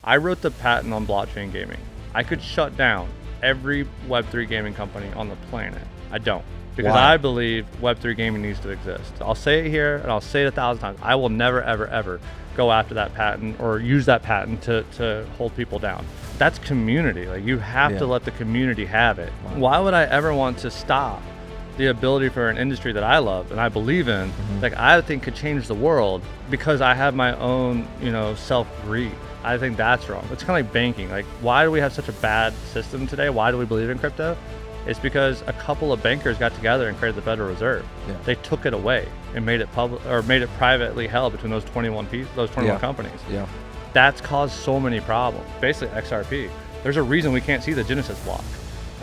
I wrote the patent on blockchain gaming. I could shut down every Web3 gaming company on the planet. I don't. Because Why? I believe Web3 gaming needs to exist. I'll say it here and I'll say it 1,000 times. I will never, ever, ever go after that patent or use that patent to hold people down. That's community. Like, you have to let the community have it. Wow. Why would I ever want to stop the ability for an industry that I love and I believe in, like I think could change the world because I have my own, self-greed? I think that's wrong. It's kind of like banking. Like, why do we have such a bad system today? Why do we believe in crypto? It's because a couple of bankers got together and created the Federal Reserve. Yeah. They took it away and made it public or made it privately held between those 21 companies. Yeah. That's caused so many problems. Basically, XRP. There's a reason we can't see the Genesis block,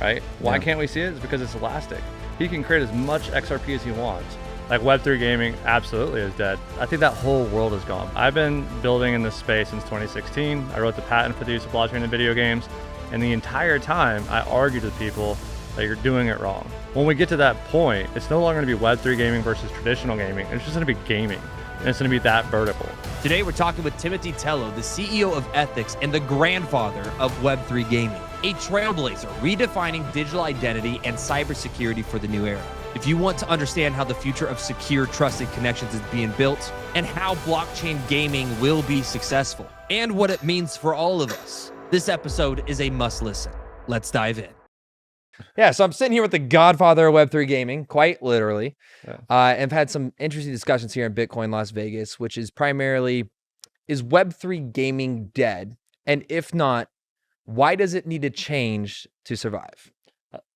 right? Why can't we see it? It's because it's elastic. He can create as much XRP as he wants. Like, Web3 gaming absolutely is dead. I think that whole world is gone. I've been building in this space since 2016. I wrote the patent for the use of blockchain in video games. And the entire time I argued with people that you're doing it wrong. When we get to that point, it's no longer gonna be Web3 gaming versus traditional gaming. It's just gonna be gaming. And it's gonna be that vertical. Today, we're talking with Timothy Tello, the CEO of Ethics and the grandfather of Web3 gaming, a trailblazer redefining digital identity and cybersecurity for the new era. If you want to understand how the future of secure, trusted connections is being built and how blockchain gaming will be successful and what it means for all of us, this episode is a must listen. Let's dive in. Yeah, so I'm sitting here with the godfather of Web3 gaming, quite literally. Yeah. I've had some interesting discussions here in Bitcoin Las Vegas, which is primarily, is Web3 gaming dead? And if not, why does it need to change to survive?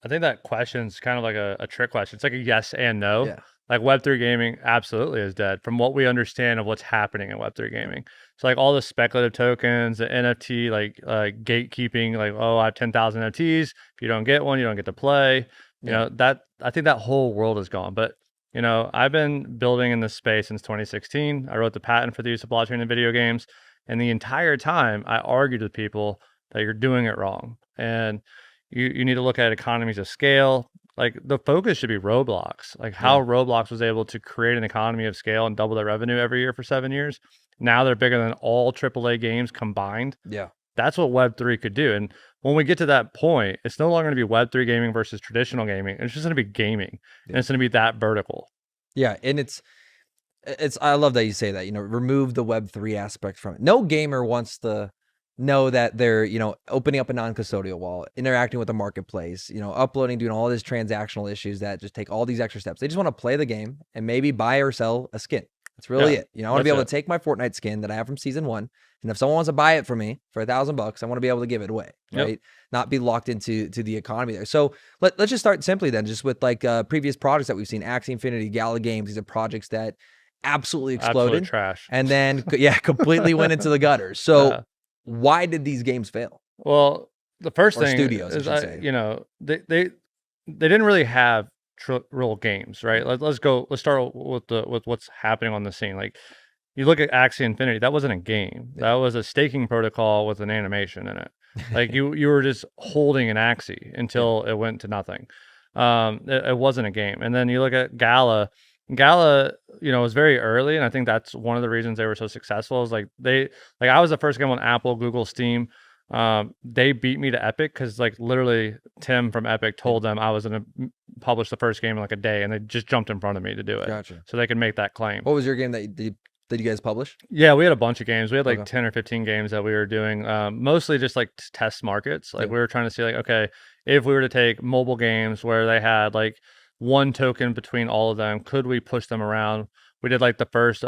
I think that question's kind of like a trick question. It's like a yes and no. Yeah. Like, Web3 gaming absolutely is dead from what we understand of what's happening in Web3 gaming. So, like, all the speculative tokens, the NFT, like gatekeeping, like, oh, I have 10,000 NFTs. If you don't get one, you don't get to play. That I think that whole world is gone. But, I've been building in this space since 2016. I wrote the patent for the use of blockchain in video games. And the entire time I argued with people that you're doing it wrong. And you need to look at economies of scale. Like, the focus should be Roblox. Like, how Roblox was able to create an economy of scale and double their revenue every year for 7 years. Now they're bigger than all AAA games combined. Yeah. That's what Web3 could do. And when we get to that point, it's no longer going to be Web3 gaming versus traditional gaming. It's just going to be gaming. And it's going to be that vertical. Yeah, and it's I love that you say that, remove the Web3 aspect from it. No gamer wants to know that they're, opening up a non-custodial wallet, interacting with the marketplace, uploading, doing all these transactional issues that just take all these extra steps. They just want to play the game and maybe buy or sell a skin. That's really it. I want to be able to take my Fortnite skin that I have from season 1. And if someone wants to buy it from me for $1,000, I want to be able to give it away, right? Not be locked into the economy there. So let's just start simply then, just with like previous projects that we've seen, Axie Infinity, Gala Games. These are projects that absolutely exploded. Absolute trash. And then, completely went into the gutters. So why did these games fail? Well, the first thing studios, is, I should say. they didn't really have real games, right? Let's start with what's happening on the scene. Like, you look at Axie Infinity, that wasn't a game. That was a staking protocol with an animation in it. Like, you were just holding an Axie until it went to nothing. It wasn't a game. And then you look at Gala. Gala, was very early, and I think that's one of the reasons they were so successful. Is I was the first game on Apple, Google, Steam. They beat me to Epic because, like, literally Tim from Epic told them I was going to publish the first game in like a day, and they just jumped in front of me to do it. Gotcha. So they could make that claim. What was your game that you guys publish? Yeah, we had a bunch of games. We had like 10 or 15 games that we were doing, mostly just like test markets. Like, we were trying to see, like, okay, if we were to take mobile games where they had like one token between all of them, could we push them around? We did like the first,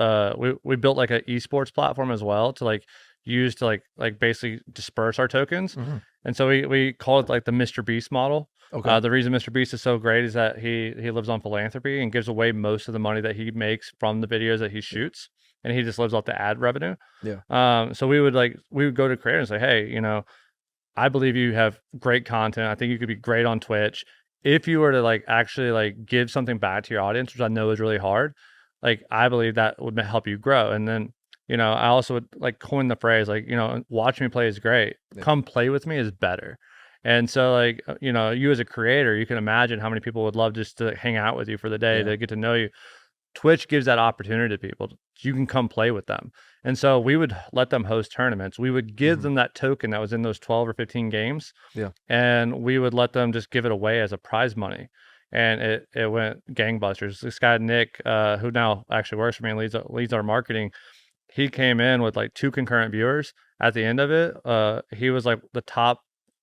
we built like an esports platform as well to like use to like basically disperse our tokens. And so we called it like the Mr. Beast model. The reason Mr. Beast is so great is that he lives on philanthropy and gives away most of the money that he makes from the videos that he shoots. And he just lives off the ad revenue. So we would go to creators and say, hey, I believe you have great content. I think you could be great on Twitch. If you were to like actually like give something back to your audience, which I know is really hard, like, I believe that would help you grow. And then, I also would like coin the phrase, like, watch me play is great. Come play with me is better. And so, like, you as a creator, you can imagine how many people would love just to hang out with you for the day to get to know you. Twitch gives that opportunity to people. You can come play with them. And so we would let them host tournaments. We would give them that token that was in those 12 or 15 games. Yeah. And we would let them just give it away as a prize money. And it went gangbusters. This guy, Nick, who now actually works for me and leads our marketing, he came in with like 2 concurrent viewers. At the end of it, he was like the top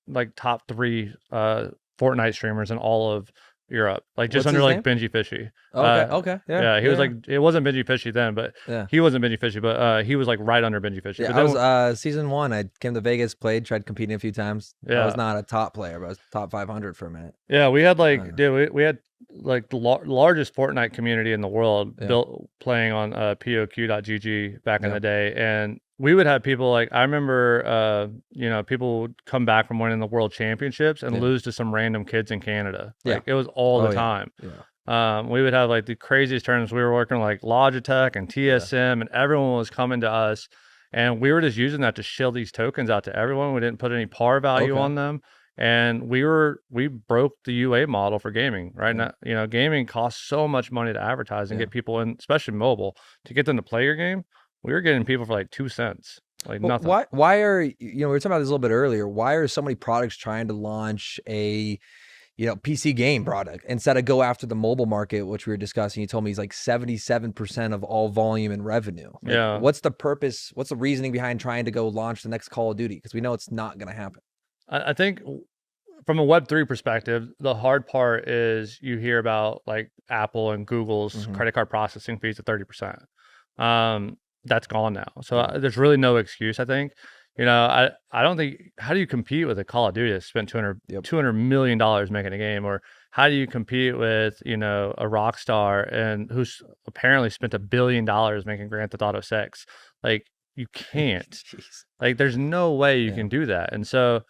3 Fortnite streamers in all of Europe, like just What's under his like Benji Fishy. Okay. Yeah, he was like, it wasn't Benji Fishy then, but he wasn't Benji Fishy, but he was like right under Benji Fishy. Yeah, but I was season 1. I came to Vegas, played, tried competing a few times. I was not a top player, but I was top 500 for a minute. Yeah, we had like, dude, we had like the largest Fortnite community in the world built playing on POQ.GG back in the day, and we would have people like, I remember, people would come back from winning the world championships and lose to some random kids in Canada. Like it was all the time. We would have like the craziest tournaments. We were working like Logitech and TSM, and everyone was coming to us, and we were just using that to shill these tokens out to everyone. We didn't put any par value on them. And we broke the UA model for gaming, right? Now, gaming costs so much money to advertise and get people in, especially mobile, to get them to play your game. We were getting people for like 2 cents, like nothing. Why are, we were talking about this a little bit earlier. Why are so many products trying to launch a, PC game product instead of go after the mobile market, which we were discussing? You told me it's like 77% of all volume and revenue. Like, what's the purpose? What's the reasoning behind trying to go launch the next Call of Duty? Because we know it's not going to happen. I think from a Web3 perspective, the hard part is you hear about like Apple and Google's credit card processing fees at 30%. That's gone now. So there's really no excuse, I think. I don't think, how do you compete with a Call of Duty that spent $200 million making a game? Or how do you compete with, a Rockstar and who's apparently spent $1 billion making Grand Theft Auto 6? Like, you can't. Like, there's no way you can do that. And so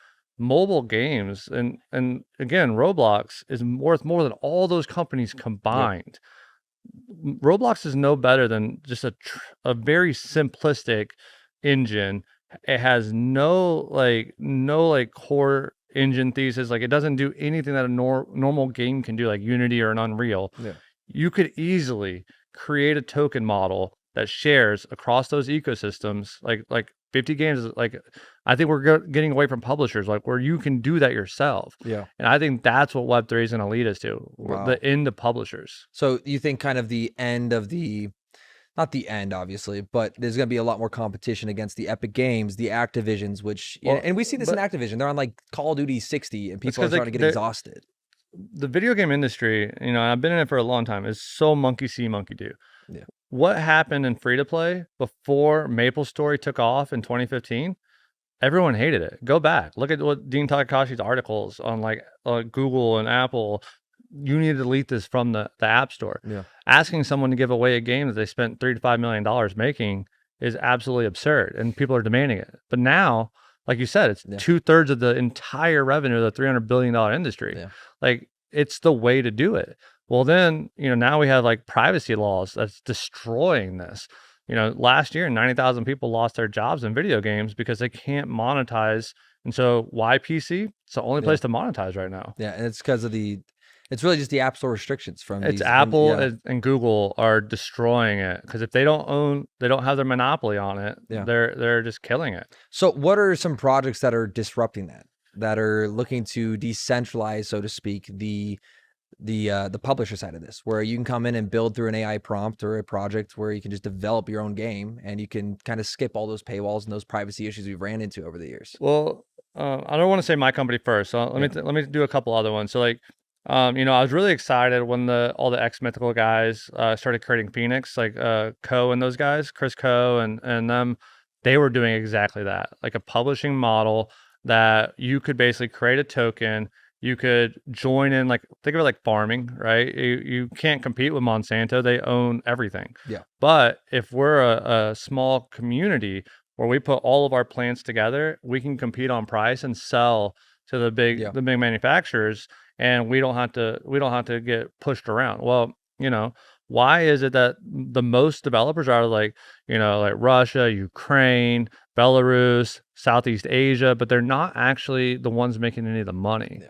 mobile games and again, Roblox is worth more than all those companies combined. Roblox is no better than just a very simplistic engine. It has no core engine thesis. Like, it doesn't do anything that a normal game can do, like Unity or an Unreal. You could easily create a token model that shares across those ecosystems, like 50 games. Like, I think we're getting away from publishers, like where you can do that yourself. And I think that's what Web3 is going to lead us to, the end of publishers. So you think kind of the end of not the end, obviously, but there's going to be a lot more competition against the Epic Games, the Activisions, which, and we see this in Activision. They're on like Call of Duty 60, and people are starting to get exhausted. The video game industry, I've been in it for a long time, is so monkey see, monkey do. What happened in free to play before MapleStory took off in 2015? Everyone hated it. Go back, look at what Dean Takashi's articles on like Google and Apple. You need to delete this from the App Store. Asking someone to give away a game that they spent $3 to $5 million making is absolutely absurd, and people are demanding it. But now, like you said, it's 2/3 of the entire revenue of the $300 billion industry. Like, it's the way to do it. Well, then, now we have like privacy laws that's destroying this. Last year, 90,000 people lost their jobs in video games because they can't monetize. And so why PC? It's the only place to monetize right now. And it's because of it's really just the App Store restrictions from Apple and Google are destroying it, because if they don't have their monopoly on it, they're just killing it. So what are some projects that are disrupting that are looking to decentralize, so to speak, the publisher side of this, where you can come in and build through an AI prompt or a project where you can just develop your own game and you can kind of skip all those paywalls and those privacy issues we've ran into over the years? Well, I don't want to say my company first, so let me do a couple other ones. So like, I was really excited when all the ex-Mythical guys started creating Phoenix, like Ko and those guys, Chris Ko and them. They were doing exactly that, like a publishing model that you could basically create a token. You could join in, like, think of it like farming, right? You can't compete with Monsanto. They own everything. But if we're a small community where we put all of our plants together, we can compete on price and sell to the big manufacturers, and we don't have to get pushed around. Well, why is it that the most developers are like Russia, Ukraine, Belarus, Southeast Asia, but they're not actually the ones making any of the money?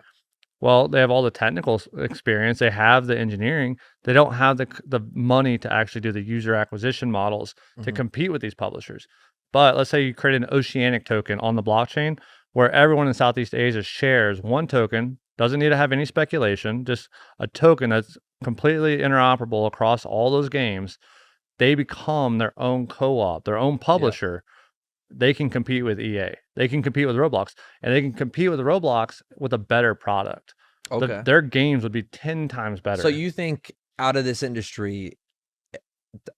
Well, they have all the technical experience. They have the engineering. They don't have the money to actually do the user acquisition models to compete with these publishers. But let's say you create an oceanic token on the blockchain where everyone in Southeast Asia shares one token, doesn't need to have any speculation, just a token that's completely interoperable across all those games. They become their own co-op, their own publisher. They can compete with EA. They can compete with Roblox, and they can compete with Roblox with a better product. Okay. Their games would be 10 times better. So you think out of this industry,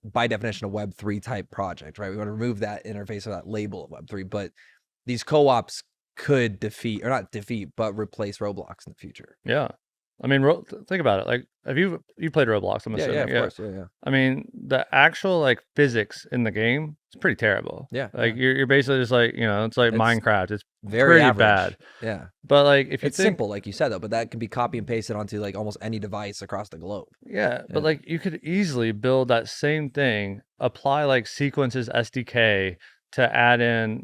by definition, a Web3 type project, right? We want to remove that interface or that label of Web3, but these co-ops could defeat, or not defeat, but replace Roblox in the future. Yeah. I mean, think about it. Like, have you played Roblox? I'm assuming. Yeah, of course. Yeah. I mean, the actual like physics in the game is pretty terrible. Yeah. Like you're basically just like, it's like Minecraft. It's very pretty average. bad. Yeah. But like if it's simple, like you said though, but that can be copy and pasted onto like almost any device across the globe. Yeah. But like you could easily build that same thing, apply like Sequences SDK to add in,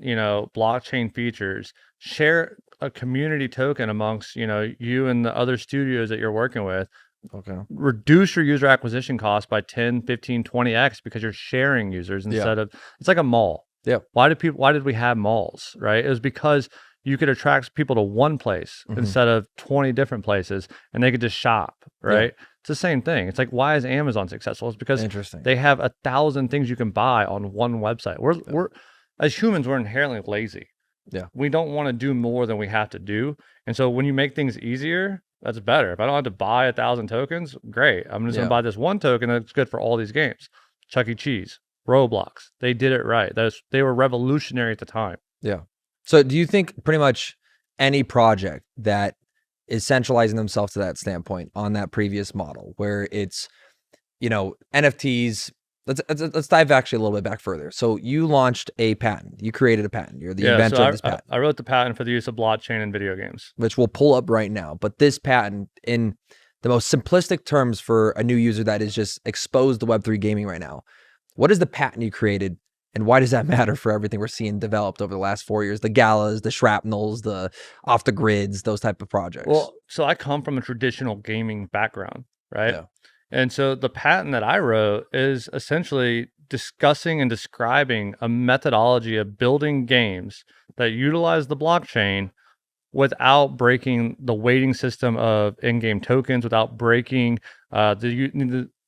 blockchain features, share a community token amongst, you and the other studios that you're working with. Okay. Reduce your user acquisition cost by 10, 15, 20x because you're sharing users instead of, it's like a mall. Yeah. Why did we have malls, right? It was because you could attract people to one place instead of 20 different places and they could just shop, right? Yeah. It's the same thing. It's like, why is Amazon successful? It's because they have 1,000 things you can buy on one website. We're as humans, we're inherently lazy. Yeah. We don't want to do more than we have to do. And so when you make things easier, that's better. If I don't have to buy 1,000 tokens, great. I'm just going to buy this one token that's good for all these games. Chuck E. Cheese, Roblox, they did it right. They were revolutionary at the time. Yeah. So do you think pretty much any project that is centralizing themselves to that standpoint on that previous model where it's, NFTs, let's dive actually a little bit back further. So you launched a patent. You created a patent. You're the inventor of this patent. I wrote the patent for the use of blockchain in video games, which we'll pull up right now. But this patent, in the most simplistic terms for a new user that is just exposed to Web3 gaming right now, what is the patent you created, and why does that matter for everything we're seeing developed over the last 4 years? The galas, the shrapnels, the off the grids, those type of projects. Well, so I come from a traditional gaming background, right? Yeah. And so the patent that I wrote is essentially discussing and describing a methodology of building games that utilize the blockchain without breaking the weighting system of in-game tokens, without breaking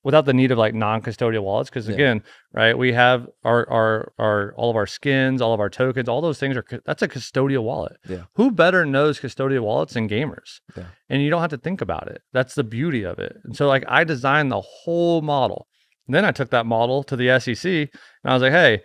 without the need of like non-custodial wallets. Because again, right, we have our all of our skins, all of our tokens, all those things that's a custodial wallet. Yeah. Who better knows custodial wallets than gamers? Yeah. And you don't have to think about it. That's the beauty of it. And so like I designed the whole model. And then I took that model to the SEC and I was like, hey,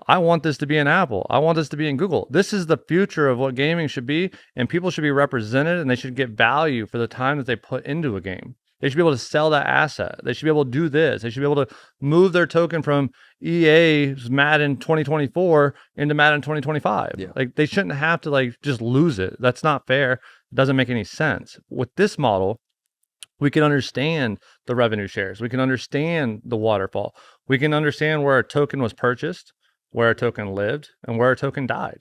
I want this to be in Apple. I want this to be in Google. This is the future of what gaming should be, and people should be represented and they should get value for the time that they put into a game. They should be able to sell that asset. They should be able to do this. They should be able to move their token from EA's Madden 2024 into Madden 2025. Yeah. Like they shouldn't have to like just lose it. That's not fair. It doesn't make any sense. With this model, we can understand the revenue shares. We can understand the waterfall. We can understand where a token was purchased, where a token lived, and where a token died.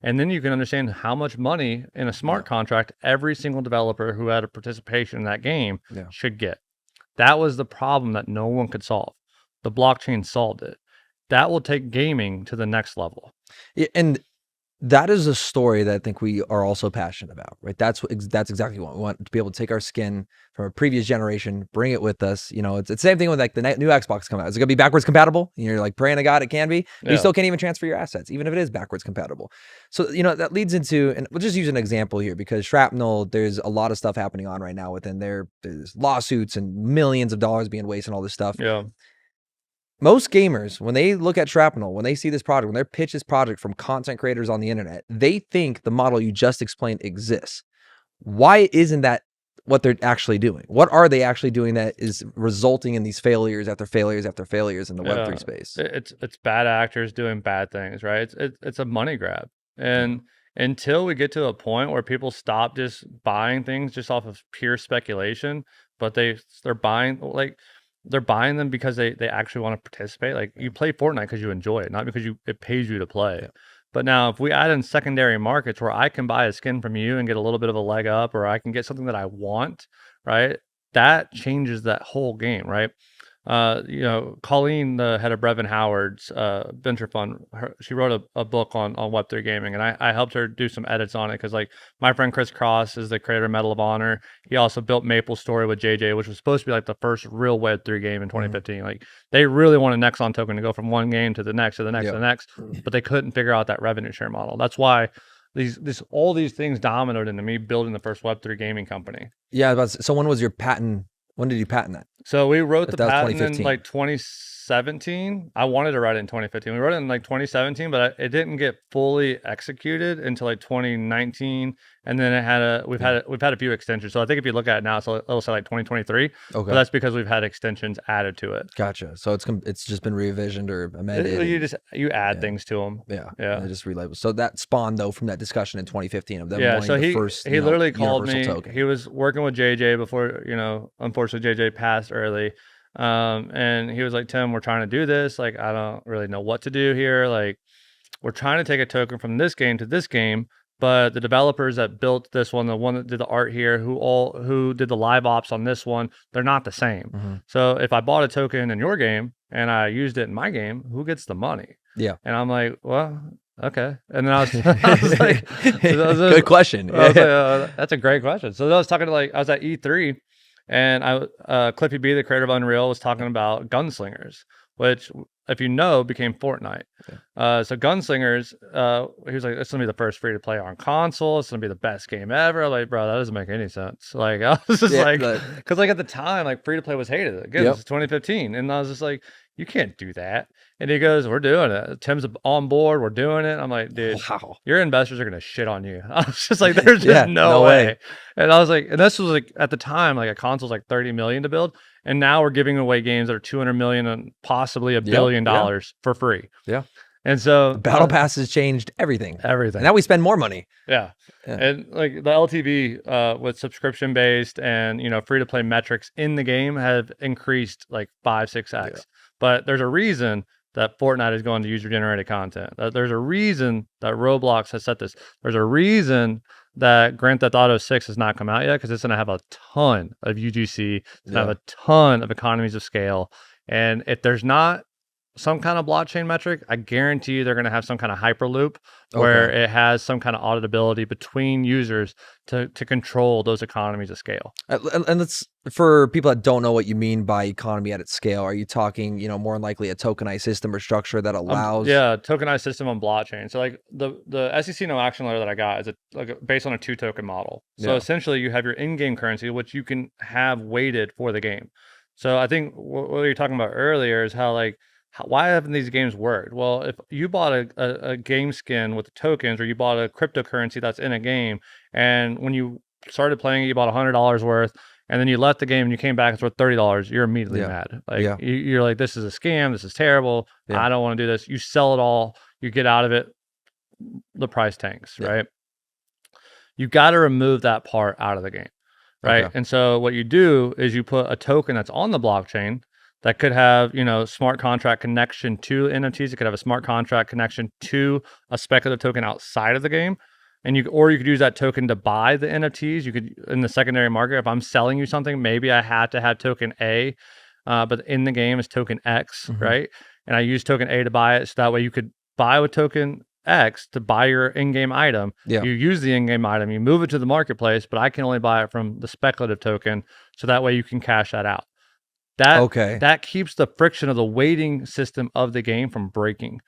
And then you can understand how much money in a smart contract every single developer who had a participation in that game should get. That was the problem that no one could solve. The blockchain solved it. That will take gaming to the next level. Yeah, and that is a story that I think we are also passionate about, right? That's exactly what we want, to be able to take our skin from a previous generation, bring it with us. It's the same thing with like the new Xbox coming out. Is it gonna be backwards compatible? You're like praying to God it can be, but you still can't even transfer your assets, even if it is backwards compatible. So, that leads into, and we'll just use an example here because Shrapnel, there's a lot of stuff happening on right now within there. There's lawsuits and millions of dollars being wasted on all this stuff. Yeah. Most gamers, when they look at Shrapnel, when they see this project, when they're pitched this project from content creators on the internet, they think the model you just explained exists. Why isn't that what they're actually doing? What are they actually doing that is resulting in these failures after failures after failures in the Web3 space? It's bad actors doing bad things, right? It's a money grab. And until we get to a point where people stop just buying things just off of pure speculation, but they're buying them because they actually want to participate. Like you play Fortnite because you enjoy it, not because it pays you to play. But now if we add in secondary markets where I can buy a skin from you and get a little bit of a leg up, or I can get something that I want, right? That changes that whole game, right? Colleen, the head of Brevin Howard's venture fund, she wrote a book on Web3 gaming, and I helped her do some edits on it because, like, my friend Chris Cross is the creator of Medal of Honor. He also built Maple Story with JJ, which was supposed to be like the first real Web3 game in 2015. Like, they really want a Nexon token to go from one game to the next, to the next, to the next, but they couldn't figure out that revenue share model. That's why all these things dominoed into me building the first Web3 gaming company. Yeah, so when was your patent? When did you patent that? So we wrote the patent in like 2017. I wanted to write it in 2015. We wrote it in like 2017, but it didn't get fully executed until like 2019. And then we've had a few extensions. So I think if you look at it now, it'll say like 2023. Okay. But that's because we've had extensions added to it. Gotcha. So it's just been revisioned or amended. You add things to them. Yeah. They just relabel. So that spawned though from that discussion in 2015 of them wanting so the first. He literally called me. Token. He was working with JJ before, unfortunately JJ passed early. And he was like, Tim, we're trying to do this. Like, I don't really know what to do here. Like, we're trying to take a token from this game to this game, but the developers that built this one, the one that did the art here, who did the live ops on this one, they're not the same. So if I bought a token in your game and I used it in my game, who gets the money? Yeah. And I'm like, well, okay. And then I was like, good question. That's a great question. So I was talking to I was at E3. And Cliffy B, the creator of Unreal, was talking about gunslingers, which, if you know, became Fortnite. So gunslingers, he was like, it's gonna be the first free to play on console. It's gonna be the best game ever. I'm like, bro, that doesn't make any sense. Like, I was just because at the time, like, free to play was hated. Again, this is 2015, and I was just like, you can't do that. And he goes, we're doing it. Tim's on board. We're doing it. I'm like, dude, your investors are going to shit on you. I was just like, there's just no way. And I was like, and this was like, at the time, like a console's like 30 million to build. And now we're giving away games that are 200 million and possibly $1 billion for free. And so Battle Pass has changed everything. And now we spend more money. And like the LTV with subscription based and, free to play metrics in the game have increased like 5-6x. But there's a reason that Fortnite is going to user-generated content. There's a reason that Roblox has set this. There's a reason that Grand Theft Auto 6 has not come out yet, because it's going to have a ton of UGC, it's going to have a ton of economies of scale. And if there's not some kind of blockchain metric, I guarantee you they're going to have some kind of hyperloop where it has some kind of auditability between users to control those economies of scale. And that's for people that don't know what you mean by economy at its scale. Are you talking, more than likely a tokenized system or structure that allows? Tokenized system on blockchain. So like the SEC no action letter that I got is based on a 2-token model. So essentially you have your in-game currency, which you can have weighted for the game. So I think what you were talking about earlier is how why haven't these games worked? Well, if you bought a game skin with the tokens, or you bought a cryptocurrency that's in a game, and when you started playing it, you bought $100 worth, and then you left the game and you came back, it's worth $30, you're immediately mad. You're like, this is a scam, this is terrible, I don't want to do this. You sell it all, you get out of it, the price tanks, right? You got to remove that part out of the game, right? And so what you do is you put a token that's on the blockchain that could have, smart contract connection to NFTs. It could have a smart contract connection to a speculative token outside of the game. And you could use that token to buy the NFTs. You could, in the secondary market, if I'm selling you something, maybe I had to have token A, but in the game is token X, right? And I use token A to buy it. So that way you could buy with token X to buy your in-game item. You use the in-game item, you move it to the marketplace, but I can only buy it from the speculative token. So that way you can cash that out. That keeps the friction of the weighting system of the game from breaking.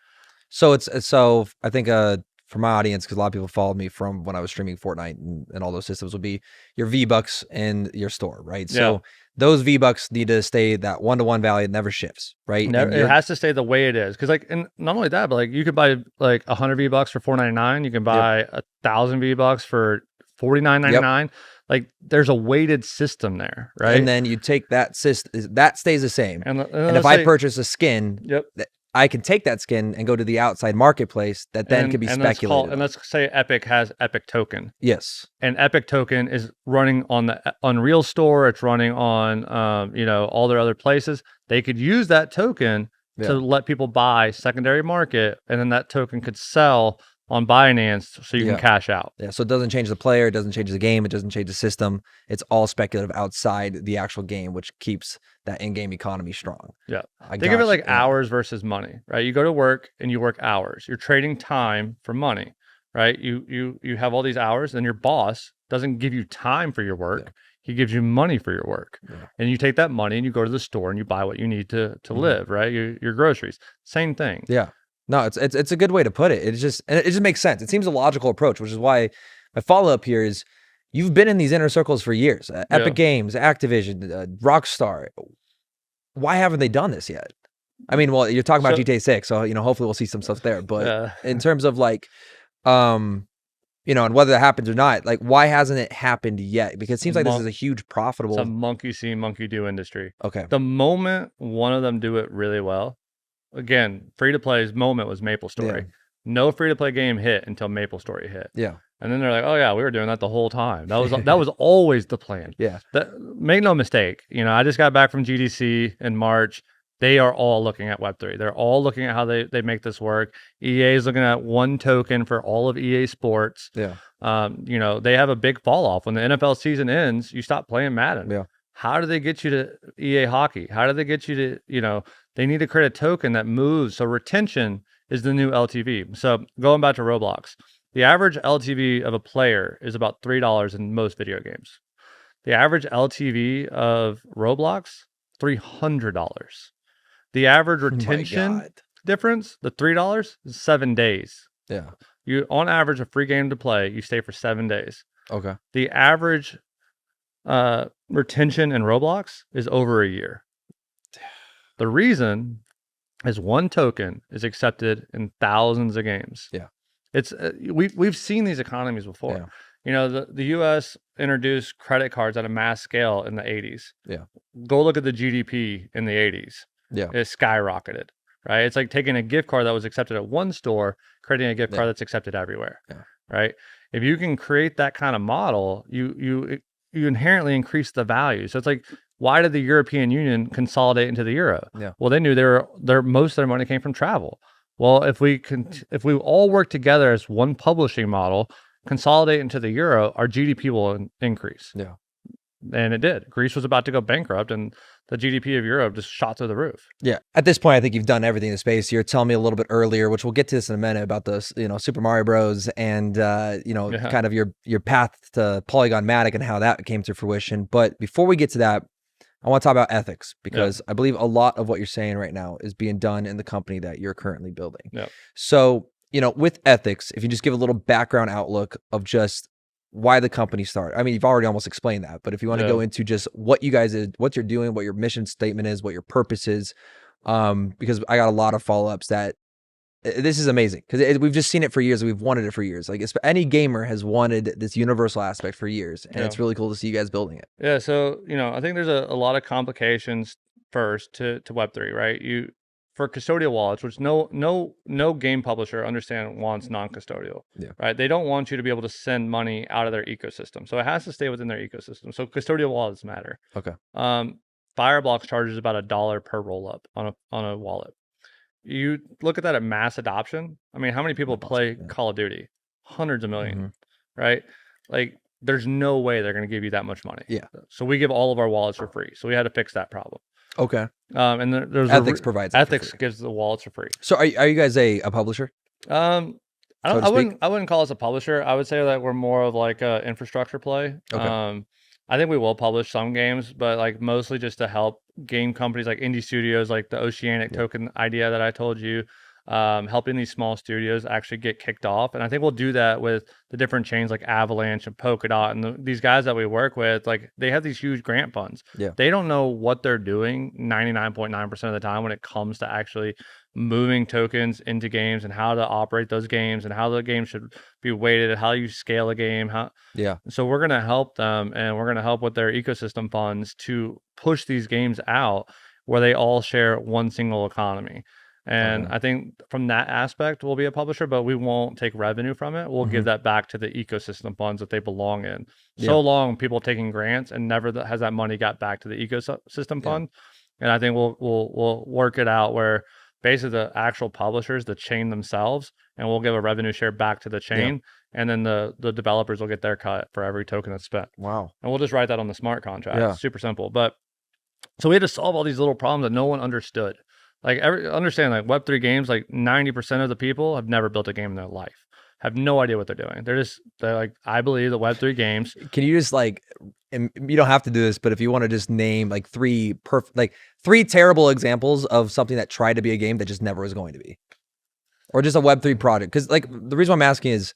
So I think for my audience, because a lot of people followed me from when I was streaming Fortnite and all those systems, would be your V-Bucks in your store, right? So those V-Bucks need to stay that 1-to-1 value. It never shifts, right? It has to stay the way it is. Because and not only that, but you could buy 100 V-Bucks for $4.99. You can buy 1,000 V-Bucks for $49.99. There's a weighted system there, right? And then you take that system, that stays the same. And if I purchase a skin, I can take that skin and go to the outside marketplace that then can be speculated. And let's say Epic has Epic Token. Yes. And Epic Token is running on the Unreal Store. It's running on, all their other places. They could use that token to let people buy secondary market, and then that token could sell on Binance so you can cash out. Yeah, so it doesn't change the player, it doesn't change the game, it doesn't change the system. It's all speculative outside the actual game, which keeps that in-game economy strong. Yeah. Think of it like hours versus money, right? You go to work and you work hours. You're trading time for money, right? You have all these hours, and your boss doesn't give you time for your work. He gives you money for your work. And you take that money and you go to the store and you buy what you need to live, right? Your groceries. Same thing. Yeah. No, it's a good way to put it. It just makes sense. It seems a logical approach, which is why my follow-up here is you've been in these inner circles for years. Epic Games, Activision, Rockstar. Why haven't they done this yet? I mean, well, you're talking about GTA 6, so hopefully we'll see some stuff there. But in terms of like and whether that happens or not, like why hasn't it happened yet? Because it seems like this is a huge profitable. It's a monkey see, monkey do industry. Okay. The moment one of them do it really well, again, free to play's moment was MapleStory. No free to play game hit until MapleStory hit. And then they're like, oh yeah, we were doing that the whole time. That was always the plan. Make no mistake. I just got back from GDC in March. They are all looking at Web3. They're all looking at how they make this work. EA is looking at one token for all of EA Sports. They have a big fall off. When the NFL season ends, you stop playing Madden. How do they get you to EA Hockey? How do they get you to, they need to create a token that moves. So retention is the new LTV. So going back to Roblox, the average LTV of a player is about $3 in most video games. The average LTV of Roblox, $300. The average retention difference, the $3, is 7 days. You, on average, a free game to play, you stay for 7 days. The average retention in Roblox is over a year. The reason is one token is accepted in thousands of games. It's we've seen these economies before. The US introduced credit cards at a mass scale in the 80s. Go look at the GDP in the 80s. It skyrocketed, right? It's like taking a gift card that was accepted at one store, creating a gift card that's accepted everywhere, right? If you can create that kind of model, you inherently increase the value. So it's like, why did the European Union consolidate into the euro? Well, they knew most of their money came from travel. Well, if we all work together as one publishing model, consolidate into the euro, our GDP will increase. And it did. Greece was about to go bankrupt, and the GDP of Europe just shot through the roof. At this point, I think you've done everything in the space. You're telling me a little bit earlier, which we'll get to this in a minute, about the Super Mario Bros. And kind of your path to Polygon Matic and how that came to fruition. But before we get to that, I want to talk about ethics, because I believe a lot of what you're saying right now is being done in the company that you're currently building. So, with ethics, if you just give a little background outlook of just why the company started. I mean, you've already almost explained that, but if you want to go into just what you guys is, what you're doing, what your mission statement is, what your purpose is, because I got a lot of follow-ups that this is amazing, because we've just seen it for years. We've wanted it for years. Like any gamer has wanted this universal aspect for years, and it's really cool to see you guys building it. Yeah. So, I think there's a lot of complications first to Web3, right? For custodial wallets, which no game publisher wants non-custodial, right? They don't want you to be able to send money out of their ecosystem. So it has to stay within their ecosystem. So custodial wallets matter. Fireblocks charges about $1 per roll-up on a wallet. You look at that at mass adoption. I mean, how many people play Call of Duty? Hundreds of millions, right? Like, there's no way they're going to give you that much money. So we give all of our wallets for free. So we had to fix that problem. And there's Ethics gives the wallets for free. So are you guys a publisher? I wouldn't call us a publisher. I would say that we're more of like a infrastructure play. I think we will publish some games, but like mostly just to help game companies like indie studios, like the Oceanic token idea that I told you, helping these small studios actually get kicked off. And I think we'll do that with the different chains like Avalanche and Polkadot and these guys that we work with. Like, they have these huge grant funds. They don't know what they're doing 99.9% of the time when it comes to actually moving tokens into games and how to operate those games and how the game should be weighted and how you scale a game. So we're going to help them, and we're going to help with their ecosystem funds to push these games out where they all share one single economy. And I think from that aspect, we'll be a publisher, but we won't take revenue from it. We'll give that back to the ecosystem funds that they belong in. So long, people taking grants and never has that money got back to the ecosystem fund. And I think we'll work it out where basically the actual publishers, the chain themselves, and we'll give a revenue share back to the chain, and then the developers will get their cut for every token that's spent. Wow. And we'll just write that on the smart contract. Yeah. Super simple. But so we had to solve all these little problems that no one understood. Like understand, like Web3 games, like 90% of the people have never built a game in their life. Have no idea what they're doing. They're like, I believe that Web3 games. Can you just like, and you don't have to do this, but if you want to just name like three terrible examples of something that tried to be a game that just never was going to be, or just a Web3 project. Because like the reason I'm asking is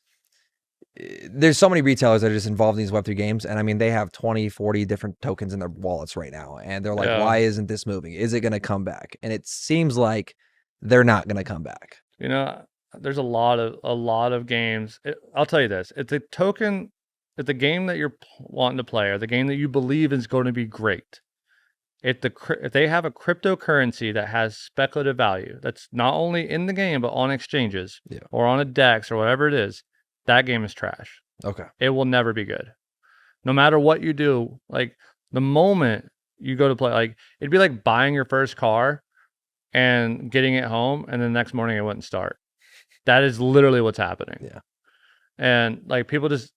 there's so many retailers that are just involved in these Web3 games. And I mean, they have 20, 40 different tokens in their wallets right now. And they're like, why isn't this moving? Is it going to come back? And it seems like they're not going to come back. You know, there's a lot of games. I'll tell you this: it's a token, it's the game that you're wanting to play, or the game that you believe is going to be great. If they have a cryptocurrency that has speculative value, that's not only in the game but on exchanges or on a DEX or whatever it is, that game is trash. Okay, it will never be good, no matter what you do. Like the moment you go to play, like it'd be like buying your first car and getting it home, and the next morning it wouldn't start. That is literally what's happening. Yeah. And like people just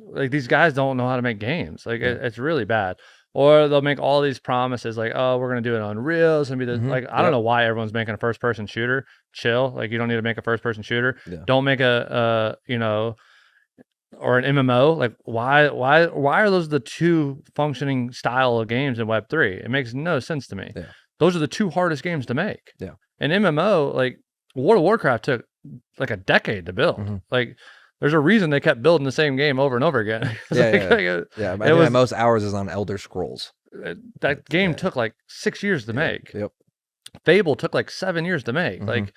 like these guys don't know how to make games. Like it's really bad. Or they'll make all these promises like, oh, we're gonna do it on Unreal. It's gonna be this. Like I don't know why everyone's making a first person shooter. Chill. Like you don't need to make a first person shooter. Don't make a you know, or an MMO. Like why are those the two functioning style of games in Web3? It makes no sense to me. Those are the two hardest games to make. An MMO, like World of Warcraft took like a decade to build. Like there's a reason they kept building the same game over and over again. My most hours is on Elder Scrolls. That game took like 6 years to make. Fable took like 7 years to make. Like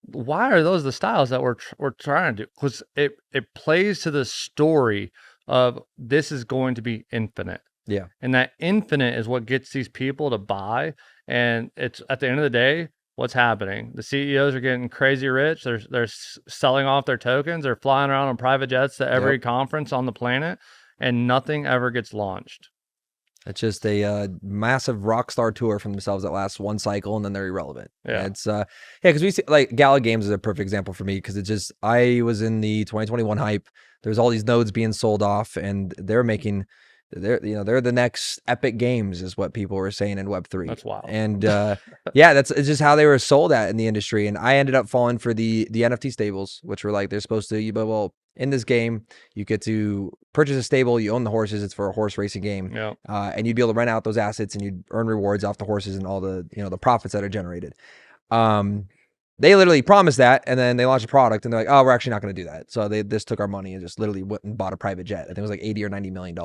why are those the styles that we're trying to do? Because it plays to the story of this is going to be infinite. And that infinite is what gets these people to buy. And it's at the end of the day, what's happening? The CEOs are getting crazy rich. They're selling off their tokens. They're flying around on private jets to every conference on the planet, and nothing ever gets launched. It's just a massive rock star tour from themselves that lasts one cycle and then they're irrelevant. It's because we see like Gala Games is a perfect example for me because it's just I was in the 2021 hype. There's all these nodes being sold off, and they're making. They're the next Epic Games is what people were saying in Web3. That's wild. And it's just how they were sold at in the industry. And I ended up falling for the NFT stables, which were like they're supposed to. Well, in this game, you get to purchase a stable. You own the horses. It's for a horse racing game. And you'd be able to rent out those assets, and you'd earn rewards off the horses and all the the profits that are generated. They literally promised that, and then they launched a product, and they're like, "Oh, we're actually not going to do that." So they just took our money and just literally went and bought a private jet. I think it was like $80 or $90 million.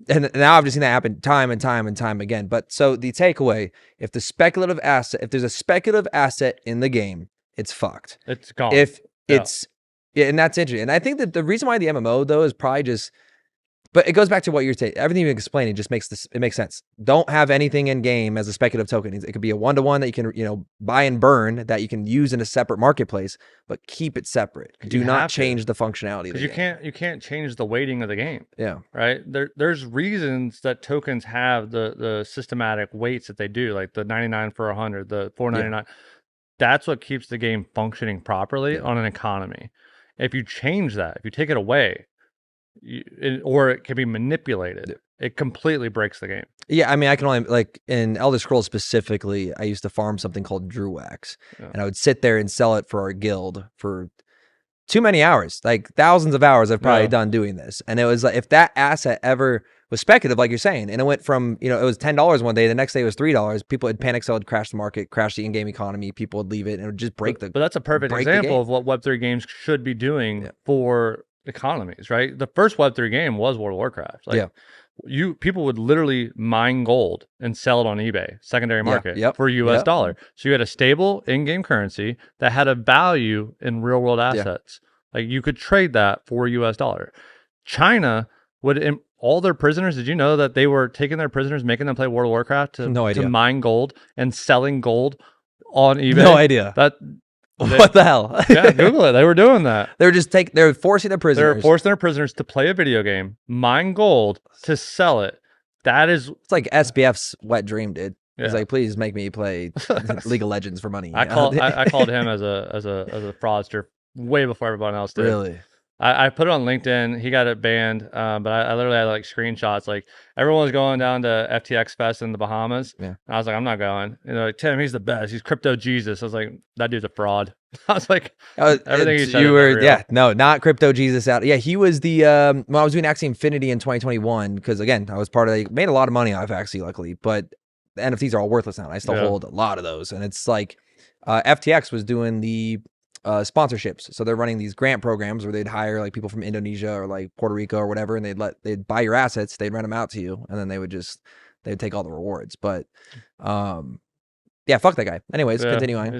And now I've just seen that happen time and time and time again. But so the takeaway: if there's a speculative asset in the game, it's fucked. It's gone. And that's interesting. And I think that the reason why the MMO though is probably just. But it goes back to what you're saying. Everything you're explaining just makes sense. Don't have anything in game as a speculative token. It could be a one-to-one that you can, buy and burn that you can use in a separate marketplace, but keep it separate. Do not change the functionality. Because you can't change the weighting of the game. Right. There's reasons that tokens have the systematic weights that they do, like the 99 for 100, the 499. That's what keeps the game functioning properly on an economy. If you change that, if you take it away, or it can be manipulated, it completely breaks the game. I mean, I can only like in Elder Scrolls specifically, I used to farm something called Drew Wax, and I would sit there and sell it for our guild for too many hours, like thousands of hours I've probably done doing this. And it was like if that asset ever was speculative, like you're saying, and it went from it was $10 one day, the next day it was $3, people would panic sell, would crash the market, crash the in-game economy, people would leave it, and it would just break the. But that's a perfect example of what Web3 games should be doing for economies, right? The first Web3 game was World of Warcraft. People would literally mine gold and sell it on eBay, secondary market for US dollar. So you had a stable in-game currency that had a value in real world assets. Like you could trade that for US dollar. China would all their prisoners, did you know that they were taking their prisoners, making them play World of Warcraft to mine gold and selling gold on eBay? No idea. What the hell? Google it. They were doing that. They were forcing their prisoners. They were forcing their prisoners to play a video game, mine gold to sell it. It's like SBF's wet dream, dude. He's like, please make me play League of Legends for money. I called him as a fraudster way before everyone else did. Really? I put it on LinkedIn. He got it banned, but I literally had like screenshots. Like everyone was going down to FTX Fest in the Bahamas. Yeah. And I was like, I'm not going. And they're like, Tim, he's the best. He's crypto Jesus. I was like, that dude's a fraud. I was like, everything he said. You were, yeah, no, not crypto Jesus out. Yeah, he was the when I was doing Axie Infinity in 2021, because again, I was part of made a lot of money off Axie, luckily, but the NFTs are all worthless now. And I still hold a lot of those, and it's like FTX was doing the sponsorships, so they're running these grant programs where they'd hire like people from Indonesia or like Puerto Rico or whatever, and they'd buy your assets, they'd rent them out to you, and then they would take all the rewards. But yeah, fuck that guy. Anyways, continue on.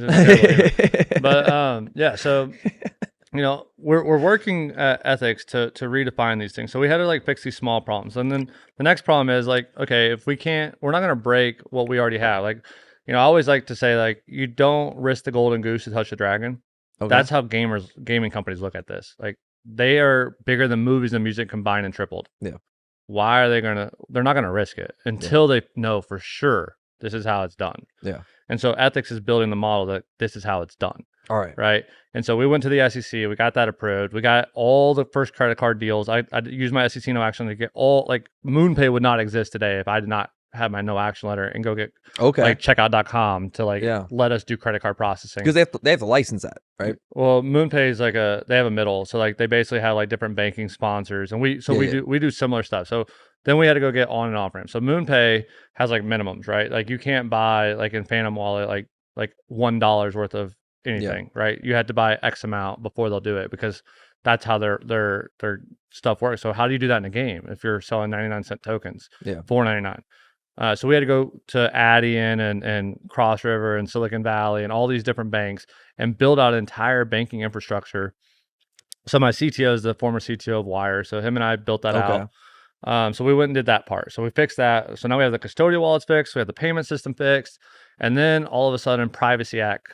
But yeah, so you know, we're working at ethics to redefine these things. So we had to like fix these small problems, and then the next problem is like, okay, if we're not gonna break what we already have. Like, you know, I always like to say like, you don't risk the golden goose to touch the dragon. Okay. That's how gaming companies look at this. Like, they are bigger than movies and music combined and tripled. Yeah. Why are they're not gonna risk it until they know for sure this is how it's done. Yeah. And so ethics is building the model that this is how it's done. All right. Right. And so we went to the SEC, we got that approved. We got all the first credit card deals. I used my SEC no action to get all, like, MoonPay would not exist today if I did not have my no action letter and go get like checkout.com to like let us do credit card processing, because they have to license that, right? Well, MoonPay is like they have a middle, so like they basically have like different banking sponsors, and we do similar stuff. So then we had to go get on and off ramps. So MoonPay has like minimums, right? Like you can't buy like in Phantom Wallet like $1 worth of anything, right? You had to buy X amount before they'll do it, because that's how their stuff works. So how do you do that in a game if you're selling 99-cent tokens? Yeah, $4.99. So we had to go to Adyen and Cross River and Silicon Valley and all these different banks and build out an entire banking infrastructure. So my CTO is the former CTO of Wire, so him and I built that out. So we went and did that part. So we fixed that. So now we have the custodial wallets fixed. We have the payment system fixed. And then all of a sudden, Privacy Act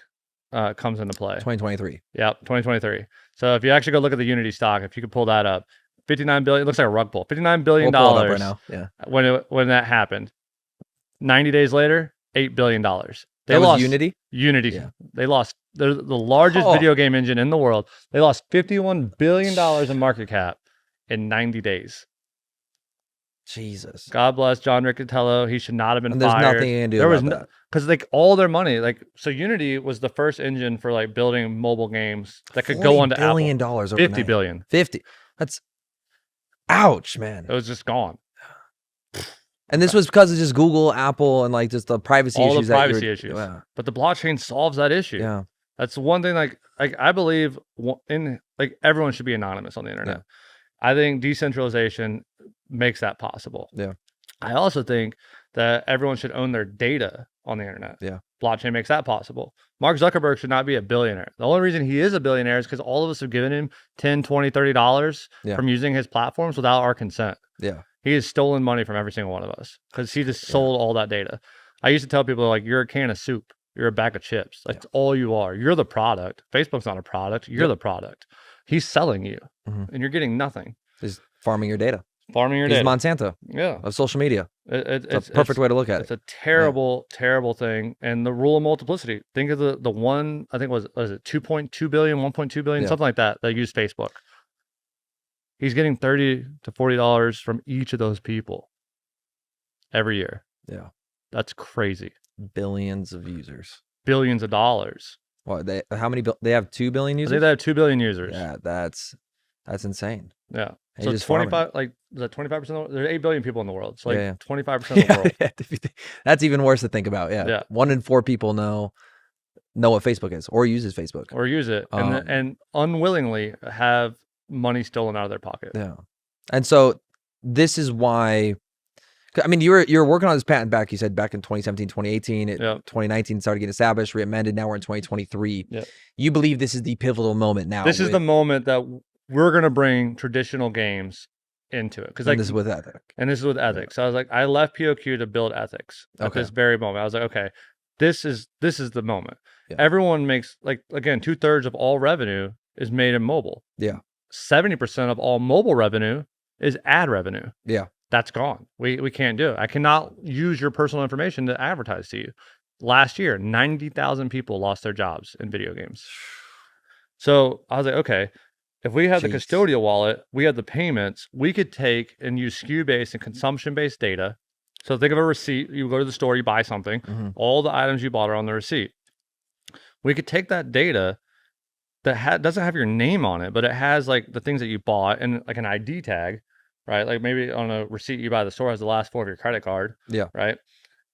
comes into play. 2023. Yep, 2023. So if you actually go look at the Unity stock, if you could pull that up, $59 billion. It looks like a rug pull. $59 billion we'll pull it up right now. Yeah. When that happened. 90 days later, $8 billion. They lost Unity? Unity. Yeah. They lost. They're the largest video game engine in the world. They lost $51 billion in market cap in 90 days. Jesus. God bless John Riccatello. He should not have been fired. There's nothing you can do about that. Because like all their money, like, so Unity was the first engine for like building mobile games that could go onto Apple. $40 billion overnight. $50 billion. 50. That's, ouch, man. It was just gone. And this was because of just Google, Apple, and like just the privacy issues. All the privacy issues. Yeah. But the blockchain solves that issue. Yeah. That's one thing. Like I believe like everyone should be anonymous on the internet. Yeah. I think decentralization makes that possible. Yeah. I also think that everyone should own their data on the internet. Yeah. Blockchain makes that possible. Mark Zuckerberg should not be a billionaire. The only reason he is a billionaire is because all of us have given him $10, $20, $30 from using his platforms without our consent. Yeah. He has stolen money from every single one of us because he just sold all that data. I used to tell people, like, you're a can of soup. You're a bag of chips. That's all you are. You're the product. Facebook's not a product. You're the product. He's selling you, and you're getting nothing. He's farming your data. He's Monsanto of social media. It's a perfect way to look at it. It's a terrible, terrible thing. And the rule of multiplicity. Think of the one, I think was it 2.2 billion, 1.2 billion, something like that used Facebook. He's getting $30 to $40 from each of those people every year. Yeah. That's crazy. Billions of users. Billions of dollars. What, how many they have 2 billion users? I think they have 2 billion users. Yeah, that's insane. Yeah. So it's 25, like, is that 25% of the world? There's 8 billion people in the world. So like 25% of the world. That's even worse to think about. Yeah. 1 in 4 people know what Facebook is or uses Facebook. Or use it. And unwillingly have money stolen out of their pocket. Yeah. And so this is why, I mean, you were working on this patent back, you said back in 2017, 2018, 2019 started getting established, reamended, now we're in 2023. Yep. You believe this is the pivotal moment now. This is the moment that we're going to bring traditional games into it. And this is with ethics. And this is with ethics. So I was like, I left POQ to build ethics at this very moment. I was like, okay, this is the moment. Yeah. Everyone makes, like, again, 2/3 of all revenue is made in mobile. Yeah. 70% of all mobile revenue is ad revenue. Yeah. That's gone. We can't do it. I cannot use your personal information to advertise to you. Last year, 90,000 people lost their jobs in video games. So I was like, okay, if we have the custodial wallet, we have the payments, we could take and use SKU-based and consumption-based data. So think of a receipt. You go to the store, you buy something. All the items you bought are on the receipt. We could take that data that doesn't have your name on it, but it has like the things that you bought and like an ID tag, right? Like maybe on a receipt you buy at the store has the last 4 of your credit card. Yeah. Right.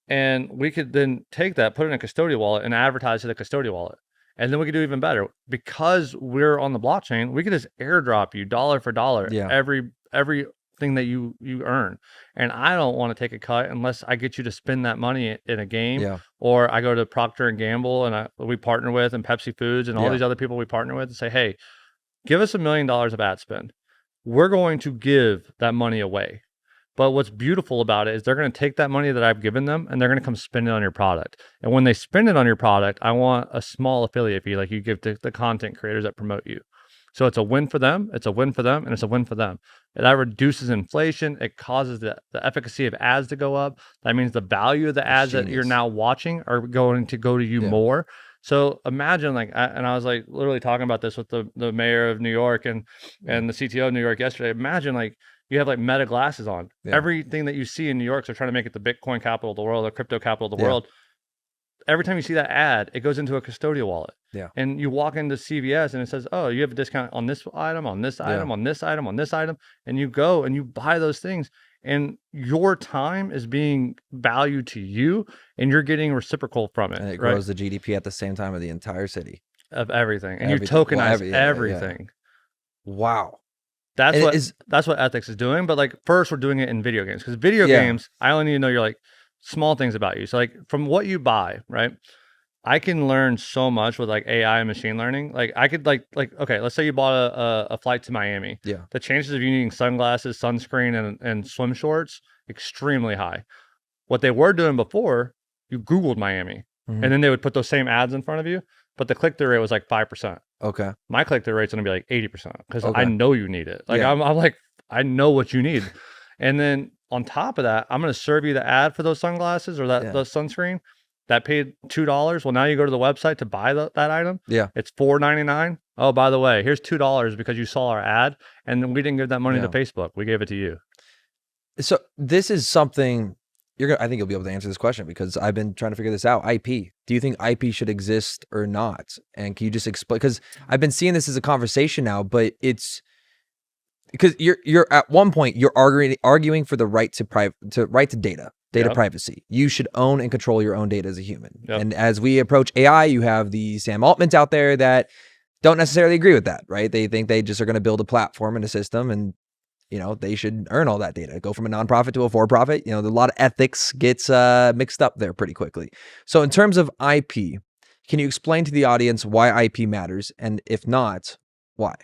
And we could then take that, put it in a custodial wallet and advertise to the custodial wallet. And then we could do even better because we're on the blockchain. We could just airdrop you dollar for dollar everything that you earn. And I don't want to take a cut unless I get you to spend that money in a game, or I go to Procter and Gamble and we partner with, and Pepsi Foods and all these other people we partner with, and say, hey, give us $1 million of ad spend. We're going to give that money away. But what's beautiful about it is they're going to take that money that I've given them and they're going to come spend it on your product. And when they spend it on your product, I want a small affiliate fee like you give to the content creators that promote you. So it's a win for them, it's a win for them, and it's a win for them. And that reduces inflation. It causes the efficacy of ads to go up. That means the value of the ads that you're now watching are going to go to you more. So imagine like, and I was like literally talking about this with the mayor of New York and the CTO of New York yesterday. Imagine like, you have like Meta glasses on. Everything that you see in New York, they're trying to make it the Bitcoin capital of the world, the crypto capital of the world. Every time you see that ad, it goes into a custodial wallet. And you walk into CVS and it says, oh, you have a discount on this item, on this item, on this item, on this item. And you go and you buy those things. And your time is being valued to you and you're getting reciprocal from it. And it grows the GDP at the same time of the entire city. Of everything. And you tokenize everything. Wow. That's what ethics is doing. But like first we're doing it in video games, because video games, I only need to know your like small things about you. So like from what you buy, right? I can learn so much with like AI and machine learning. Like I could like, okay, let's say you bought a flight to Miami. The chances of you needing sunglasses, sunscreen, and swim shorts, extremely high. What they were doing before, you Googled Miami and then they would put those same ads in front of you, but the click-through rate was like 5%. Okay. My click-through rate's gonna be like 80% because I know you need it. Like I'm like, I know what you need. And then on top of that, I'm gonna serve you the ad for those sunglasses or the sunscreen that paid $2. Well, now you go to the website to buy that item. It's $4.99. Oh, by the way, here's $2 because you saw our ad, and then we didn't give that money to Facebook. We gave it to you. So this is something I think you'll be able to answer this question because I've been trying to figure this out. IP. Do you think IP should exist or not? And can you just explain? Because I've been seeing this as a conversation now, but it's because you're at one point you're arguing for the right to data privacy. You should own and control your own data as a human. And as we approach AI, you have the Sam Altmans out there that don't necessarily agree with that, right? They think they just are going to build a platform and a system, and they should earn all that data. Go from a nonprofit to a for-profit. A lot of ethics gets mixed up there pretty quickly. So in terms of IP, can you explain to the audience why IP matters? And if not, why?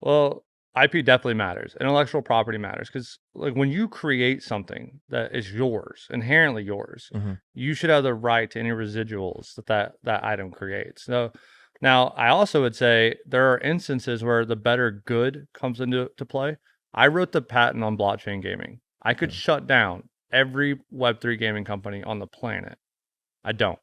Well, IP definitely matters. Intellectual property matters because like when you create something that is yours, inherently yours, you should have the right to any residuals that item creates. So now I also would say there are instances where the better good comes into play. I wrote the patent on blockchain gaming. I could shut down every Web3 gaming company on the planet. I don't.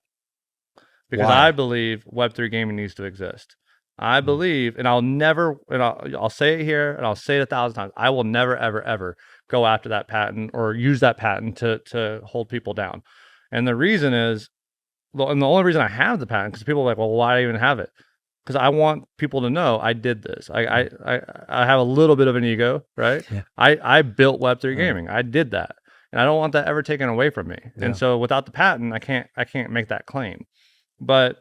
Because I believe Web3 gaming needs to exist. I believe, and I'll say it here and I'll say it 1,000 times, I will never, ever, ever go after that patent or use that patent to hold people down. And the reason is, and the only reason I have the patent, because people are like, well, why do I even have it? Because I want people to know I did this. I have a little bit of an ego, right? I built Web3 gaming. I did that, and I don't want that ever taken away from me. And so without the patent, I can't make that claim. But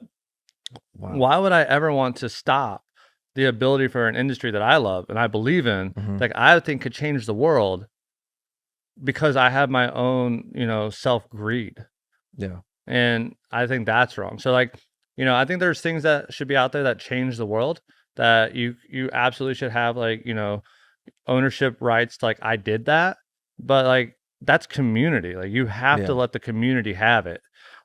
why would I ever want to stop the ability for an industry that I love and I believe in, like I think could change the world, because I have my own, self-greed. And I think that's wrong. So like, I think there's things that should be out there that change the world, that you absolutely should have, like, ownership rights. Like I did that, but like that's community. Like you have to let the community have it.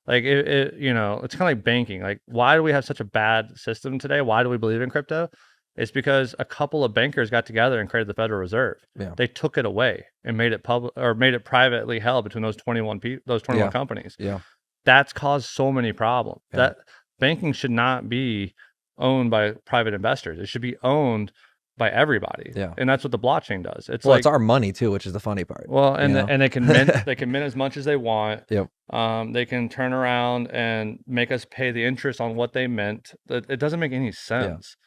Like it's kind of like banking. Like why do we have such a bad system today? Why do we believe in crypto? It's because a couple of bankers got together and created the Federal Reserve. Yeah. They took it away and made it public, or made it privately held between those 21 companies. Yeah. That's caused so many problems. Yeah. That banking should not be owned by private investors. It should be owned by everybody. Yeah. And that's what the blockchain does. It's it's our money too, which is the funny part. Well, and and they can mint they can mint as much as they want. Yep. They can turn around and make us pay the interest on what they mint. It doesn't make any sense.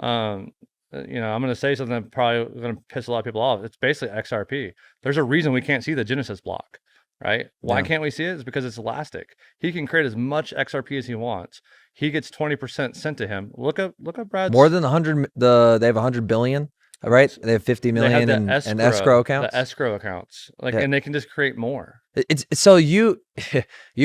I'm going to say something that probably going to piss a lot of people off. It's basically XRP. There's a reason we can't see the Genesis block, right? Why can't we see it? It's because it's elastic. He can create as much XRP as he wants. He gets 20% sent to him. Look up Brad's. More than 100. They have 100 billion, right? They have 50 million in escrow accounts. The escrow accounts, and they can just create more. It's so you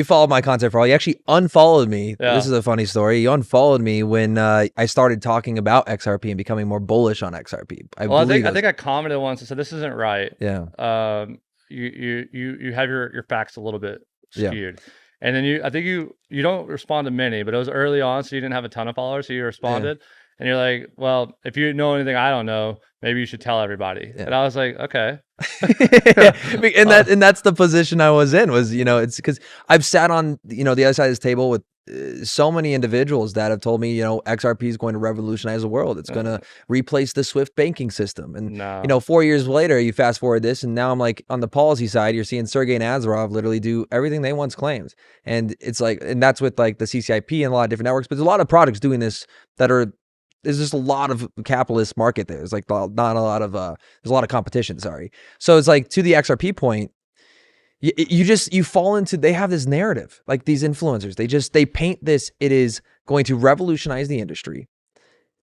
followed my content for all. You actually unfollowed me. Yeah. This is a funny story. You unfollowed me when I started talking about XRP and becoming more bullish on XRP. I think I commented once and said this isn't right. Yeah. You have your facts a little bit skewed. And then I think you don't respond to many, but it was early on, so you didn't have a ton of followers, so you responded. And you're like, well, if you know anything I don't know, maybe you should tell everybody. Yeah. And I was like, okay. and that's the position I was in, was, it's because I've sat on, the other side of this table with so many individuals that have told me, XRP is going to revolutionize the world. It's going to replace the SWIFT banking system. And, 4 years later, you fast forward this, and now I'm like, on the policy side, you're seeing Sergey and Azarov literally do everything they once claimed. And it's like, and that's with like the CCIP and a lot of different networks, but there's a lot of products doing this that there's just a lot of capitalist market there. There's like there's a lot of competition, sorry. So it's like, to the XRP point, you fall into, they have this narrative, like these influencers, they paint this, it is going to revolutionize the industry.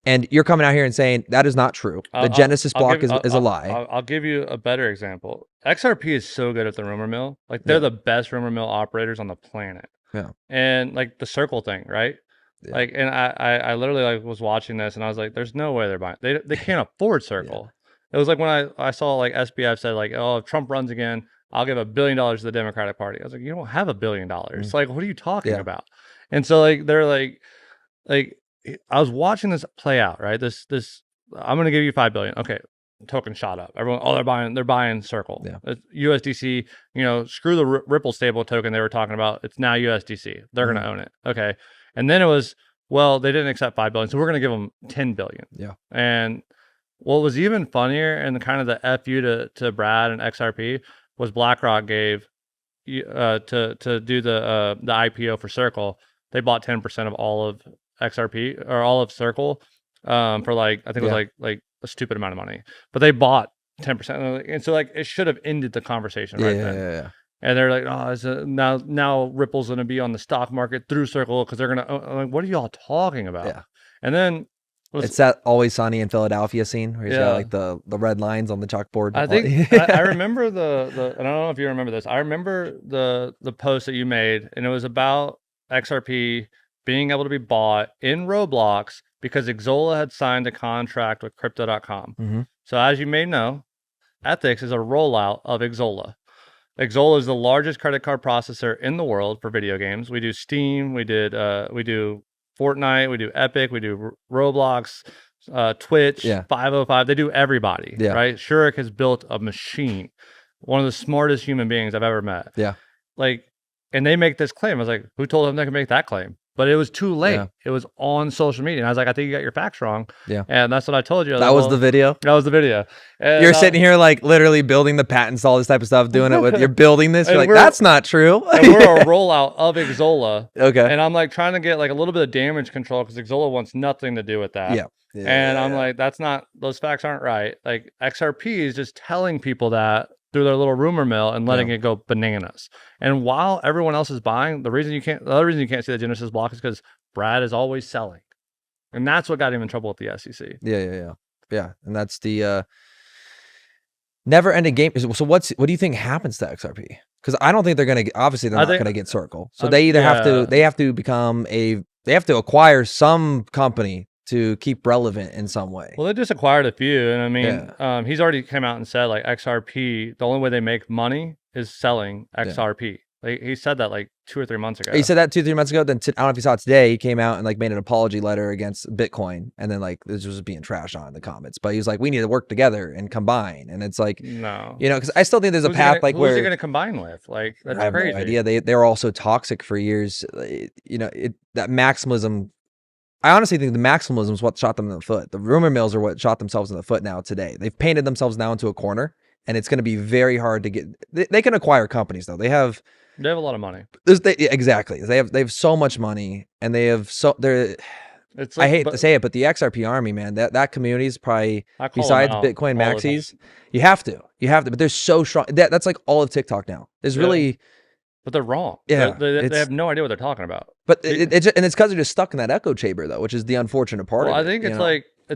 And you're coming out here and saying that is not true. The Genesis block is a lie. I'll give you a better example. XRP is so good at the rumor mill. Like, they're the best rumor mill operators on the planet. Yeah. And like the circle thing, right? Yeah. Like, and I literally was watching this and I was like, there's no way they're buying. They can't afford Circle. Yeah. It was like when I saw like SBF said like, oh, if Trump runs again, I'll give $1 billion to the Democratic Party. I was like, you don't have $1 billion. Like, what are you talking about? And so like, they're like I was watching this play out, right? This I'm going to give you $5 billion. Okay. Token shot up. Everyone, they're buying Circle. Yeah. USDC, screw the Ripple stable token they were talking about. It's now USDC. They're going to own it. Okay. And then it was, well, they didn't accept $5 billion, so we're going to give them $10 billion. Yeah. And what was even funnier, and kind of the FU to Brad and XRP, was BlackRock gave to do the IPO for Circle. They bought 10% of all of XRP, or all of Circle, for like, I think it was like a stupid amount of money, but they bought 10%, and so like it should have ended the conversation right then. Yeah. And they're like, oh, now Ripple's going to be on the stock market through Circle because they're going to. I'm like, what are y'all talking about? Yeah. And then it's that Always Sunny in Philadelphia scene where he's got like the red lines on the chalkboard. I think I remember and I don't know if you remember this. I remember the post that you made, and it was about XRP being able to be bought in Roblox because Xsolla had signed a contract with Crypto.com. Mm-hmm. So as you may know, Ethics is a rollout of Xsolla. Xsolla is the largest credit card processor in the world for video games. We do Steam, we do Fortnite, we do Epic, we do Roblox, Twitch, 505. They do everybody, right? Shurik has built a machine, one of the smartest human beings I've ever met. Yeah. Like, and they make this claim. I was like, who told them they could make that claim? But it was too late. Yeah. It was on social media. And I was like, I think you got your facts wrong. Yeah. And that's what I told you. That was the video? That was the video. And you're sitting here like literally building the patents, all this type of stuff, doing it with, you're building this. You're like, that's not true. And we're a rollout of Xsolla. Okay. And I'm like trying to get like a little bit of damage control because Xsolla wants nothing to do with that. Yeah. And I'm like, those facts aren't right. Like, XRP is just telling people that through their little rumor mill and letting it go bananas. And while everyone else is buying, the other reason you can't see the Genesis block is because Brad is always selling. And that's what got him in trouble with the SEC. Yeah. And that's the never ending game. So what do you think happens to XRP? Because I don't think they're not going to get Circle. So they either have to acquire some company to keep relevant in some way. Well, they just acquired a few, and I mean, he's already come out and said like XRP, the only way they make money is selling XRP. Like he said that like 2 or 3 months ago. He said that 2-3 months ago. Then I don't know if you saw it today. He came out and like made an apology letter against Bitcoin, and then like this was being trashed on in the comments. But he was like, we need to work together and combine. And it's like, no, because I still think there's a path like who's he where going to combine with? Like that's I have crazy. no idea. They were also toxic for years. That maximalism. I honestly think the maximalism is what shot them in the foot. The rumor mills are what shot themselves in the foot now today. They've painted themselves now into a corner, and it's going to be very hard to get. They can acquire companies though. They have a lot of money. Exactly. They have so much money, and they have they're. It's like, I hate to say it, but the XRP army, man, that community is probably, besides Bitcoin maxis, you have to, but they're so strong. That's like all of TikTok now. There's really. But they're wrong. Yeah, they have no idea what they're talking about. But it's because they're just stuck in that echo chamber, though, which is the unfortunate part of it. I think it's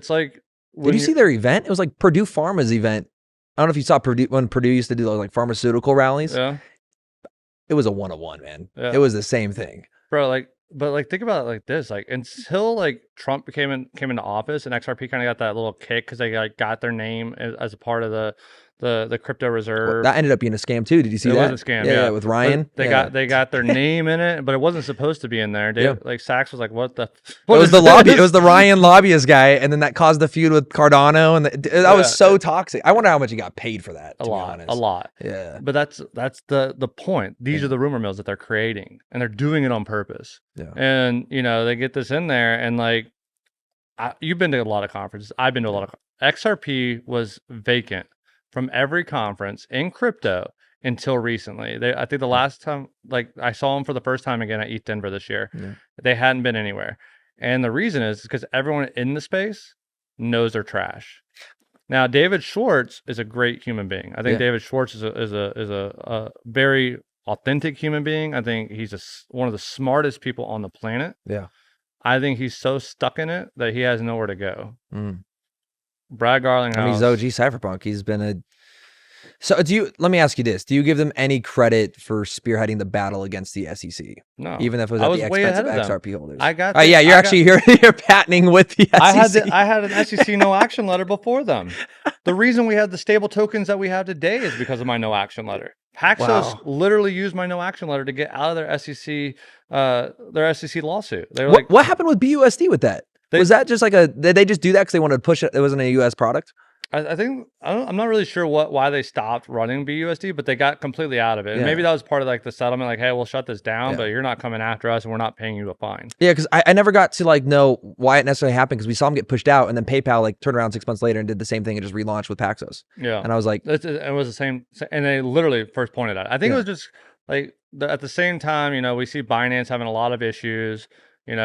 like. Did you see their event? It was like Purdue Pharma's event. I don't know if you saw when Purdue used to do those like pharmaceutical rallies. Yeah. It was a 1-on-1, man. Yeah. It was the same thing, bro. But think about it like this: like until like Trump came into office and XRP kind of got that little kick because they like got their name as a part of the crypto reserve. That ended up being a scam too. Did you see that? It was a scam. Yeah, with Ryan. But they got their name in it, but it wasn't supposed to be in there. Like Sachs was like, "What the?" It was the lobby. It was the Ryan lobbyist guy, and then that caused the feud with Cardano, and that was so toxic. I wonder how much he got paid for that. A lot. Yeah. But that's the point. These are the rumor mills that they're creating, and they're doing it on purpose. Yeah. And they get this in there, and like, you've been to a lot of conferences. I've been to a lot of. XRP was vacant from every conference in crypto until recently. I think the last time, like I saw them for the first time again at ETH Denver this year, they hadn't been anywhere. And the reason is because everyone in the space knows they're trash. Now, David Schwartz is a great human being. I think David Schwartz is a very authentic human being. I think he's one of the smartest people on the planet. Yeah. I think he's so stuck in it that he has nowhere to go. Brad Garlinghouse. He's OG Cypherpunk. He's been So let me ask you this. Do you give them any credit for spearheading the battle against the SEC? No. Even if it was at the expense of XRP holders? I got you're patenting with the SEC. I had an SEC no action letter before them. The reason we have the stable tokens that we have today is because of my no action letter. Paxos literally used my no action letter to get out of their SEC lawsuit. They were what happened with BUSD with that? Was that just like did they just do that because they wanted to push it? It wasn't a US product? I think I'm not really sure why they stopped running BUSD, but they got completely out of it. And maybe that was part of like the settlement, like, hey, we'll shut this down, but you're not coming after us and we're not paying you a fine. Yeah, because I never got to like know why it necessarily happened because we saw them get pushed out and then PayPal like turned around 6 months later and did the same thing and just relaunched with Paxos. Yeah. And I was like, it was the same, and they literally first pointed out. I think it was just like at the same time, we see Binance having a lot of issues. He's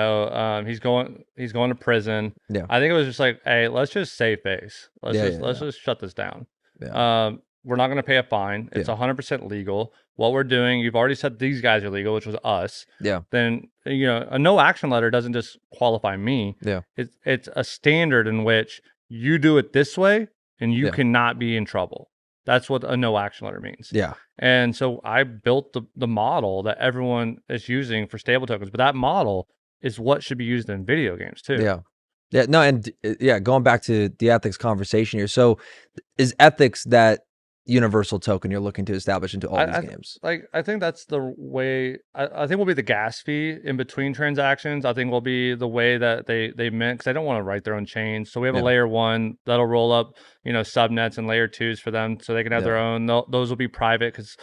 going to prison. Yeah. I think it was just like, hey, let's just save face. Let's just shut this down. Yeah. We're not going to pay a fine. It's 100% legal. What we're doing, you've already said these guys are legal, which was us. Yeah. Then a no action letter doesn't just qualify me. Yeah. It's a standard in which you do it this way and you cannot be in trouble. That's what a no action letter means. Yeah. And so I built the model that everyone is using for stable tokens, but that model is what should be used in video games too. Yeah. Yeah. No, and going back to the ethics conversation here. So is ethics that universal token you're looking to establish into all these games? I think that's the way. I think will be the gas fee in between transactions. I think will be the way that they meant, because they don't want to write their own chains. So we have a layer 1 that'll roll up, subnets, and layer 2s for them, so they can have their own. Those will be private because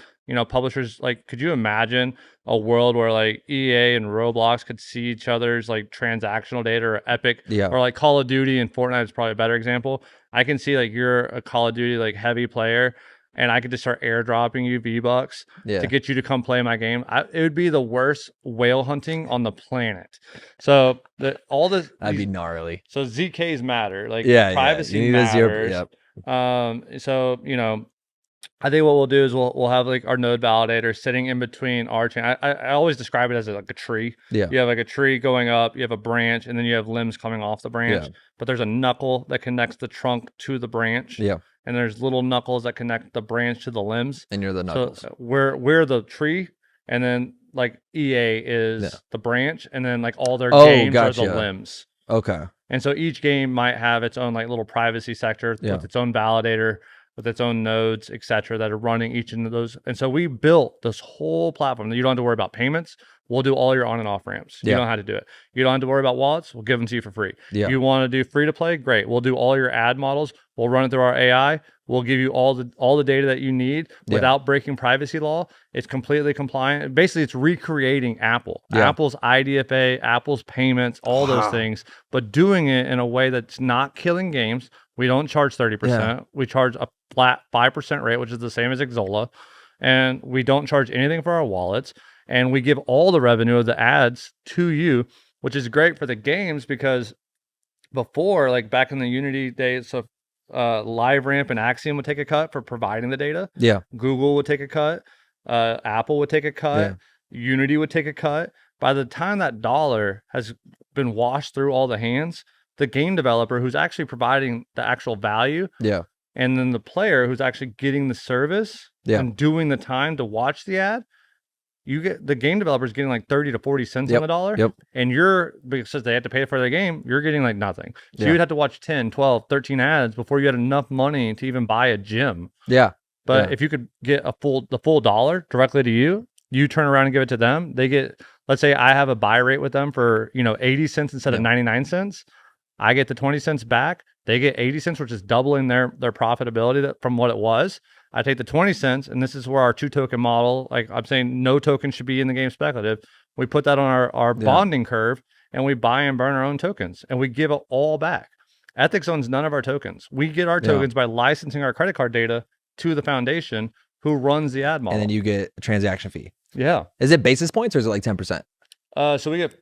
publishers, like, could you imagine a world where like EA and Roblox could see each other's like transactional data, or Epic, or like Call of Duty and Fortnite is probably a better example. I can see like you're a Call of Duty like heavy player, and I could just start airdropping you V-Bucks to get you to come play my game. It would be the worst whale hunting on the planet. So that'd be gnarly. So ZKs matter, like privacy matters. So I think what we'll do is we'll have like our node validator sitting in between our chain. I always describe it as like a tree. Yeah. You have like a tree going up, you have a branch, and then you have limbs coming off the branch. Yeah. But there's a knuckle that connects the trunk to the branch. Yeah. And there's little knuckles that connect the branch to the limbs. And you're the knuckles. So we're the tree, and then like EA is the branch, and then like all their games are the limbs. Okay. And so each game might have its own like little privacy sector with its own validator. with its own nodes, etc., that are running each of those. And so we built this whole platform that you don't have to worry about payments. We'll do all your on and off ramps. You don't have to do it. You don't have to worry about wallets. We'll give them to you for free. You want to do free to play? Great. We'll do all your ad models. We'll run it through our AI. We'll give you all the data that you need without breaking privacy law. It's completely compliant. Basically, it's recreating Apple. Apple's IDFA, Apple's payments, all those things, but doing it in a way that's not killing games. We don't charge 30%. We charge a flat 5% rate, which is the same as Xsolla. And we don't charge anything for our wallets. And we give all the revenue of the ads to you, which is great for the games because before, like back in the Unity days, so LiveRamp and Axiom would take a cut for providing the data. Google would take a cut. Apple would take a cut. Unity would take a cut. By the time that dollar has been washed through all the hands, the game developer who's actually providing the actual value, and then the player who's actually getting the service and doing the time to watch the ad, you get the game developer's getting like 30 to 40 cents on the dollar, and you're, because they have to pay for their game, you're getting like nothing. So you'd have to watch 10, 12, 13 ads before you had enough money to even buy a gym. But if you could get the full dollar directly to you, you turn around and give it to them. They get, let's say I have a buy rate with them for 80 cents instead of 99 cents. I get the 20 cents back. They get 80 cents, which is doubling their profitability from what it was. I take the 20 cents, and this is where our 2-token model, like I'm saying, no token should be in the game speculative. We put that on our bonding curve, and we buy and burn our own tokens, and we give it all back. Ethics owns none of our tokens. We get our tokens by licensing our credit card data to the foundation who runs the ad model. And then you get a transaction fee. Is it basis points or is it like 10%? So we get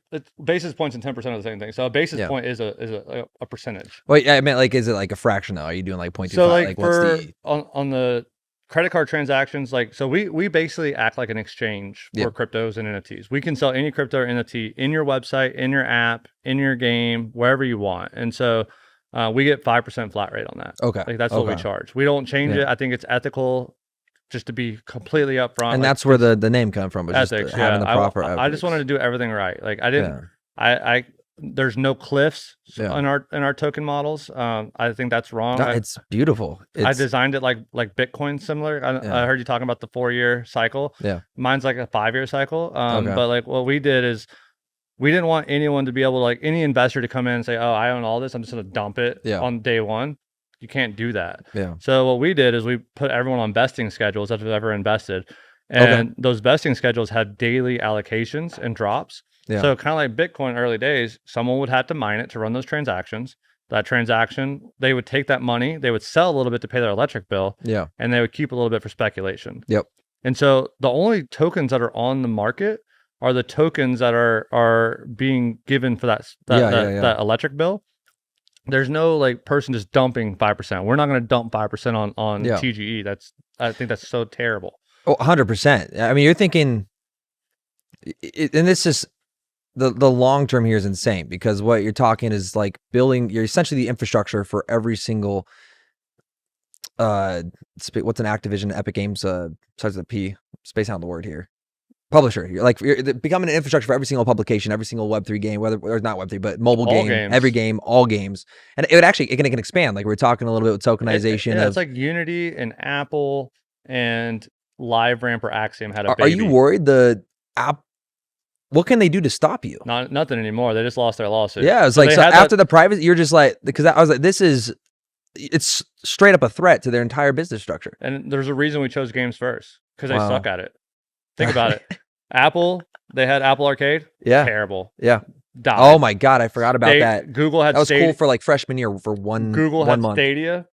basis points and 10% of the same thing. So a basis point is a percentage. Wait, I meant like, is it like a fraction though? Are you doing like 0.25? So like what's the... on the credit card transactions, like, so we basically act like an exchange for cryptos and NFTs. We can sell any crypto or NFT in your website, in your app, in your game, wherever you want. And so we get 5% flat rate on that. Like that's what we charge. We don't change it. I think it's ethical. Just to be completely upfront, and like, that's where the name comes from. Ethics, just having the proper. I just wanted to do everything right. Like I didn't. There's no cliffs in our token models. I think that's wrong. It's beautiful. I designed it like Bitcoin similar. I heard you talking about the 4-year cycle. Mine's like a 5-year cycle. But like what we did is we didn't want anyone to be able to, like, any investor to come in and say, oh, I own all this, I'm just going to dump it on day one. You can't do that. So what we did is we put everyone on vesting schedules that have ever invested. And those vesting schedules had daily allocations and drops. So kind of like Bitcoin early days, someone would have to mine it to run those transactions. That transaction, they would take that money, they would sell a little bit to pay their electric bill, and they would keep a little bit for speculation. And so the only tokens that are on the market are the tokens that are being given for that electric bill. There's no like person just dumping 5%. We're not going to dump 5% on TGE. I think that's so terrible. Oh, 100%. I mean, you're thinking, and this is the long term here is insane, because what you're talking is like building. You're essentially the infrastructure for every single. What's an Activision Epic Games starts with a P? Space out the word here. Publisher. You're becoming an infrastructure for every single publication, every single Web3 game, whether or not Web3, but mobile game, every game, all games. And it can expand. Like we were talking a little bit with tokenization. It's like Unity and Apple and LiveRamp or Axiom had a baby. Are you worried the app? What can they do to stop you? Nothing anymore. They just lost their lawsuit. Yeah, it's like, so after the privacy, you're just like, because I was like, it's straight up a threat to their entire business structure. And there's a reason we chose games first, because they suck at it. Think about it. Apple, they had Apple Arcade. Terrible. Died. Oh my God, I forgot about that. Google had that was cool for like freshman year for one. Google had month. Stadia.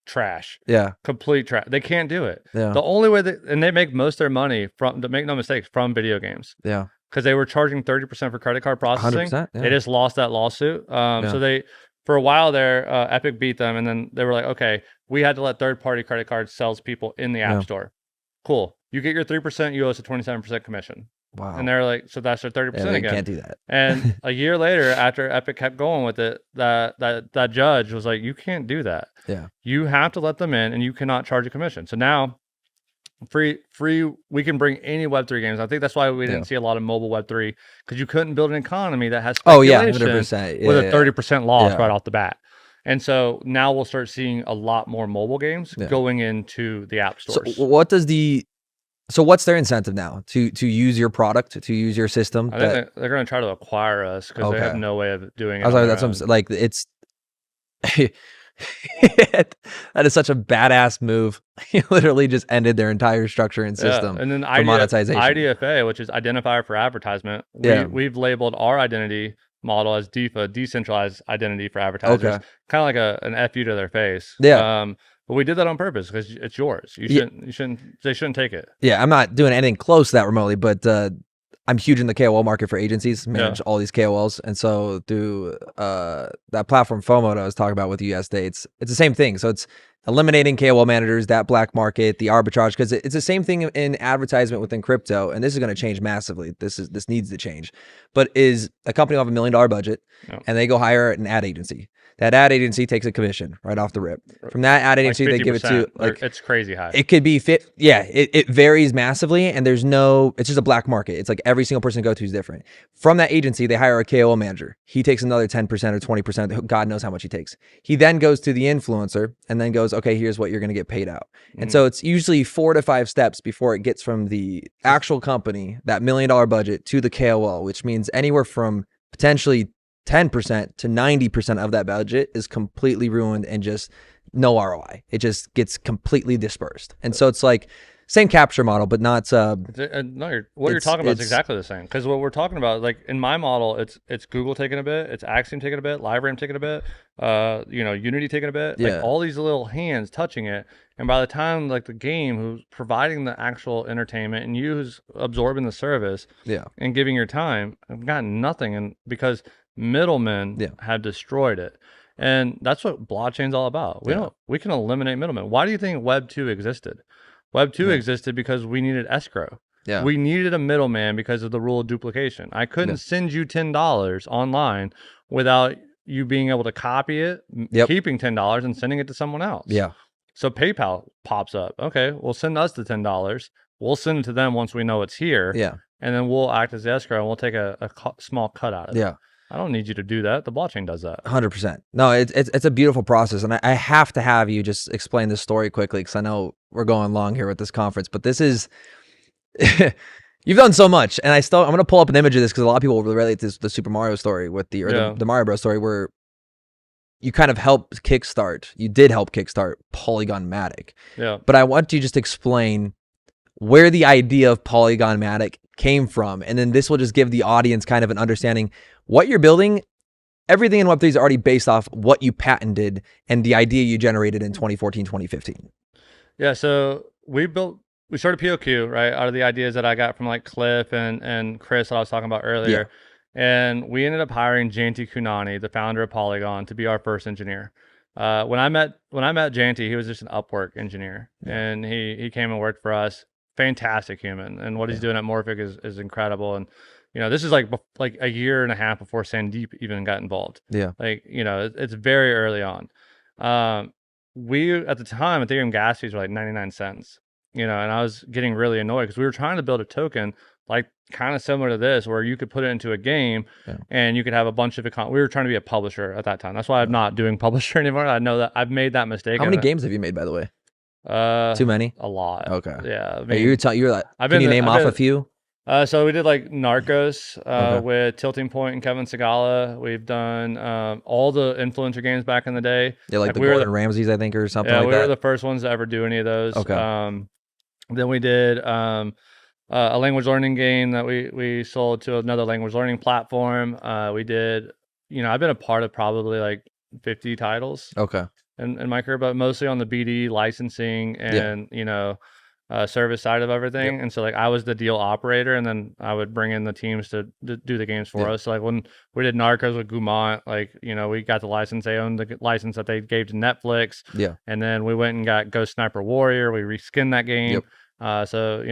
Trash. Complete trash. They can't do it. The only way and they make most of their money from, to make no mistakes, from video games. Because they were charging 30% for credit card processing. 100%, They just lost that lawsuit. So they, for a while there, Epic beat them, and then they were like, okay, we had to let third-party credit card salespeople in the App Store. Cool. You get your 3%, you owe us a 27% commission. Wow. And they're like, so that's their 30% again. You can't do that. And a year later, after Epic kept going with it, that judge was like, you can't do that. You have to let them in, and you cannot charge a commission. So now, free, we can bring any Web3 games. I think that's why we didn't see a lot of mobile Web3, because you couldn't build an economy that has speculation 100%. with a 30% loss right off the bat. And so now we'll start seeing a lot more mobile games going into the app stores. So what's their incentive now to use your product, to use your system? I think they're going to try to acquire us because they have no way of doing it. I was like, that's like, it's that is such a badass move. You literally just ended their entire structure and system. And then for monetization. IDFA, which is identifier for advertisement. We've labeled our identity model as DeFA, decentralized identity for advertisers. Kind of like an FU to their face. But we did that on purpose because it's yours. They shouldn't take it. Yeah, I'm not doing anything close to that remotely, but I'm huge in the KOL market for agencies, manage all these KOLs. And so through that platform FOMO that I was talking about with you yesterday, it's the same thing. So it's eliminating KOL managers, that black market, the arbitrage, because it's the same thing in advertisement within crypto. And this is going to change massively. This needs to change. But is a company will have $1 million budget and they go hire an ad agency. That ad agency takes a commission right off the rip. From that ad agency, they give it to it's crazy high. It could be it varies massively, and it's just a black market. It's like every single person you go to is different. From that agency, they hire a KOL manager. He takes another 10% or 20%. God knows how much he takes. He then goes to the influencer and then goes, okay, here's what you're going to get paid out. And so it's usually 4 to 5 steps before it gets from the actual company, that $1 million budget, to the KOL, which means anywhere from potentially 10% to 90% of that budget is completely ruined and just no ROI. It just gets completely dispersed. And so it's like same capture model, but not what you're talking about is exactly the same. Because what we're talking about, like in my model, it's Google taking a bit, it's Axiom taking a bit, LiveRam taking a bit, Unity taking a bit, like all these little hands touching it. And by the time like the game who's providing the actual entertainment and you who's absorbing the service and giving your time, I've gotten nothing. And because middlemen have destroyed it. And that's what blockchain's all about. We can eliminate middlemen. Why do you think Web 2 existed? Web 2 existed because we needed escrow. We needed a middleman because of the rule of duplication. I couldn't send you $10 online without you being able to copy it, keeping $10 and sending it to someone else. So PayPal pops up. Okay, well, send us the $10. We'll send it to them once we know it's here. And then we'll act as the escrow and we'll take a small cut out of it. I don't need you to do that. The blockchain does that. 100%. No, it's a beautiful process. And I have to have you just explain this story quickly because I know we're going long here with this conference, but this is, you've done so much. And I'm going to pull up an image of this because a lot of people will relate to the Super Mario story with the Mario Bros story where you kind of helped kickstart, you did help kickstart Polygon Matic. But I want you to just explain where the idea of Polygon Matic came from. And then this will just give the audience kind of an understanding what you're building. Everything in Web3 is already based off what you patented and the idea you generated in 2014, 2015. Yeah, so we started POQ, right, out of the ideas that I got from like Cliff and Chris that I was talking about earlier. And we ended up hiring Janti Kunani, the founder of Polygon, to be our first engineer. When I met Janti, he was just an Upwork engineer, and he came and worked for us. Fantastic human, and what he's doing at Morphic is incredible. And this is like a year and a half before Sandeep even got involved. It's very early on. We at the time Ethereum gas fees were like 99 cents. And I was getting really annoyed because we were trying to build a token like kind of similar to this, where you could put it into a game and you could have a bunch of we were trying to be a publisher at that time. That's why I'm not doing publisher anymore. I know that I've made that mistake. How many games have you made, by the way? Too many? A lot. Okay. Yeah. I mean, you're like, can you name off a few? So we did like Narcos with Tilting Point and Kevin Segala. We've done all the influencer games back in the day. Yeah, like the Gordon Ramsays, I think, or something like that. Yeah, we were the first ones to ever do any of those. Okay. Then we did a language learning game that we sold to another language learning platform. We did, I've been a part of probably like 50 titles. Okay. In my career, but mostly on the BD licensing and service side of everything. And so like I was the deal operator, and then I would bring in the teams to do the games for us. So like when we did Narcos with Gumont, like we got the license. They owned the license that they gave to Netflix. And then we went and got Ghost Sniper Warrior. We reskinned that game. So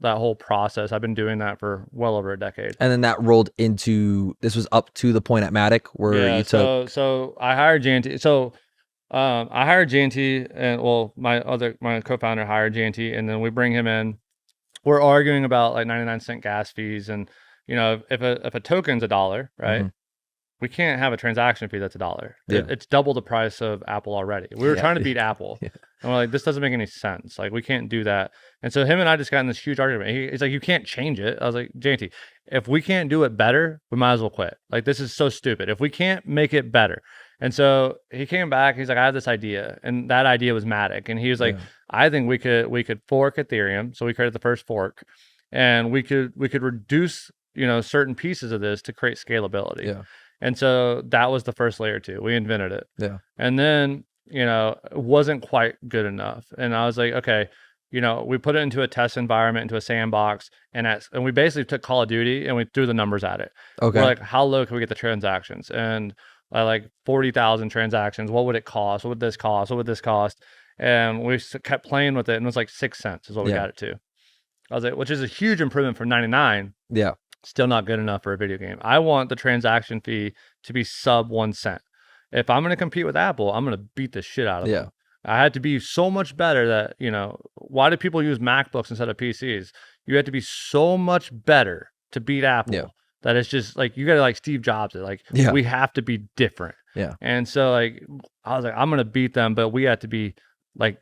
that whole process, I've been doing that for well over a decade. And then that rolled into, this was up to the point at Matic where you took. So I hired Janti. So I hired Janti, and my co-founder hired Janti, and then we bring him in. We're arguing about like 99 cent gas fees, and if a token's $1, right? we can't have a transaction fee that's $1. Yeah. It's double the price of Apple already. We were trying to beat Apple. Yeah. And we're like, this doesn't make any sense. Like, we can't do that. And so him and I just got in this huge argument. He's like, you can't change it. I was like, JT, if we can't do it better, we might as well quit. Like, this is so stupid. If we can't make it better. And so he came back. He's like, I have this idea. And that idea was Matic. And he was like, I think we could fork Ethereum. So we created the first fork. And we could reduce, certain pieces of this to create scalability. Yeah. And so that was the first layer 2. We invented it. Yeah. And then, it wasn't quite good enough. And I was like, okay, we put it into a test environment, into a sandbox, and we basically took Call of Duty and we threw the numbers at it. Okay. We're like, how low can we get the transactions? And like 40,000 transactions, what would it cost? What would this cost? What would this cost? And we kept playing with it, and it was like 6 cents is what we got it to. I was like, which is a huge improvement from 99. Yeah. Still not good enough for a video game. I want the transaction fee to be sub 1 cent. If I'm going to compete with Apple, I'm going to beat the shit out of them. I had to be so much better that, why do people use MacBooks instead of PCs? You have to be so much better to beat Apple that it's just like, you got to like Steve Jobs it. Like, we have to be different. Yeah. And so like, I was like, I'm going to beat them, but we have to be like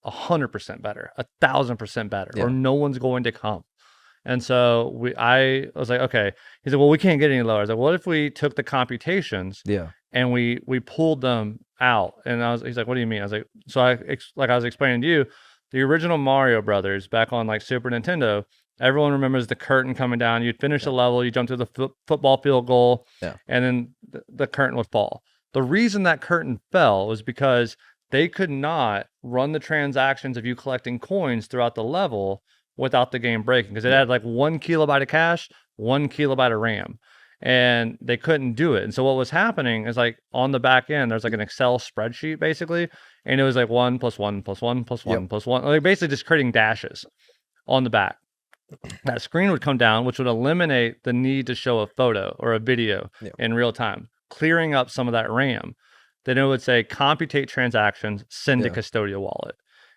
100% better, 1,000% better, or no one's going to come. And so I was like, okay. He said, well, we can't get any lower. I was like, what if we took the computations and we pulled them out? And he's like, what do you mean? I was like, so I was explaining to you, the original Mario Brothers back on like Super Nintendo, everyone remembers the curtain coming down. You'd finish the level, you jump to the football field goal, and then the curtain would fall. The reason that curtain fell was because they could not run the transactions of you collecting coins throughout the level without the game breaking, because it had like 1 kilobyte of cache, 1 kilobyte of RAM, and they couldn't do it. And so what was happening is like on the back end, there's like an Excel spreadsheet basically, and it was like 1 + 1 + 1 + 1 + 1, like basically just creating dashes on the back. That screen would come down, which would eliminate the need to show a photo or a video in real time, clearing up some of that RAM. Then it would say computate transactions, send to custodial wallet.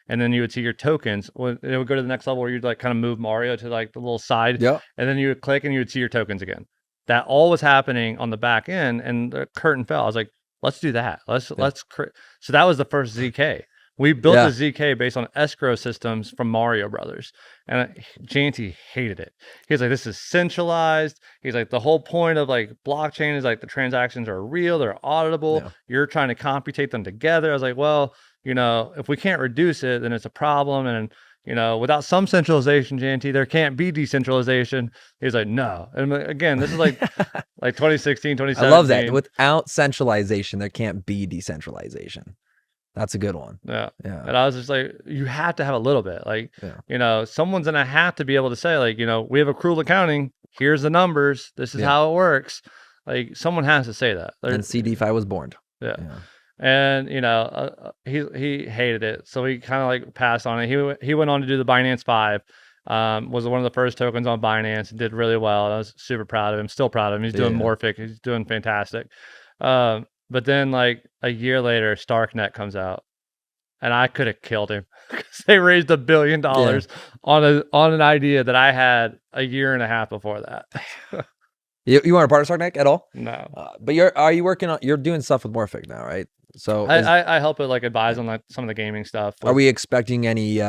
And then you would see your tokens. It would go to the next level where you'd like kind of move Mario to like the little side. And then you would click and you would see your tokens again. That all was happening on the back end, and the curtain fell. I was like, let's do that. So that was the first ZK. We built the ZK based on escrow systems from Mario Brothers. And JT hated it. He's like, this is centralized. He's like, the whole point of like blockchain is like the transactions are real, they're auditable. You're trying to computate them together. I was like, well, if we can't reduce it, then it's a problem. And, without some centralization, JT, there can't be decentralization. He's like, no. And again, this is like 2016, 2017. I love that. Without centralization, there can't be decentralization. That's a good one. Yeah. And I was just like, you have to have a little bit. Like, someone's going to have to be able to say, like, we have accrual accounting. Here's the numbers. This is how it works. Like, someone has to say that. And CDFI was born. And he hated it, so he kind of like passed on it. He went on to do the Binance 5, was one of the first tokens on Binance, and did really well. I was super proud of him, still proud of him. He's doing Morphic, he's doing fantastic. But then like a year later, Starknet comes out, and I could have killed him because they raised $1 billion on an idea that I had a year and a half before that. You weren't a part of Starknet at all? No. But you're doing stuff with Morphic now, right? So I help it like advise on like some of the gaming stuff. Are we expecting any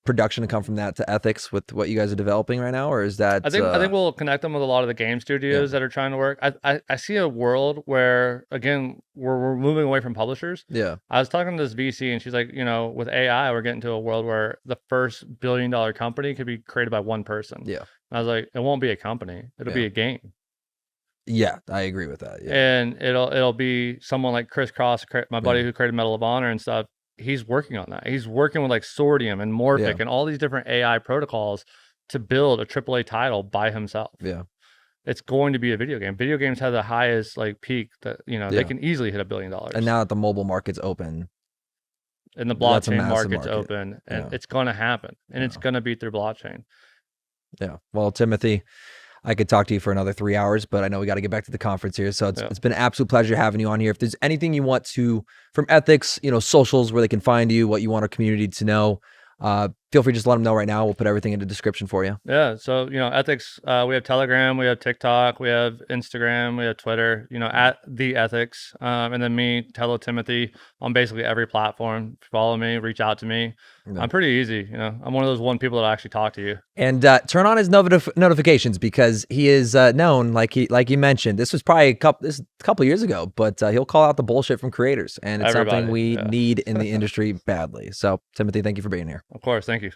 production to come from that to ethics with what you guys are developing right now, or is that? I think we'll connect them with a lot of the game studios that are trying to work. I see a world where again we're moving away from publishers. Yeah. I was talking to this VC and she's like, with AI, we're getting to a world where the first $1 billion company could be created by one person. Yeah. And I was like, it won't be a company. It'll be a game. Yeah, I agree with that. Yeah. And it'll be someone like Chris Cross, my buddy who created Medal of Honor and stuff. He's working on that. He's working with like Sortium and Morphic and all these different AI protocols to build a AAA title by himself. Yeah. It's going to be a video game. Video games have the highest like peak that, they can easily hit $1 billion. And now that the mobile market's open. And the blockchain market's open, and it's going to happen, and it's going to be through blockchain. Yeah. Well, Timothy, I could talk to you for another 3 hours, but I know we got to get back to the conference here. So it's been an absolute pleasure having you on here. If there's anything you want to, from ethics, socials, where they can find you, what you want our community to know, feel feel free to just let them know right now. We'll put everything in the description for you. Yeah. So, Ethics, we have Telegram, we have TikTok, we have Instagram, we have Twitter, at the Ethics. And then me, Tello Timothy, on basically every platform. Follow me, reach out to me. Yeah. I'm pretty easy. I'm one of those people that actually talk to you. And turn on his notifications, because he is known, like you mentioned. This was probably a couple years ago, but he'll call out the bullshit from creators, and it's something we need in the industry badly. So, Timothy, thank you for being here. Of course, thank you.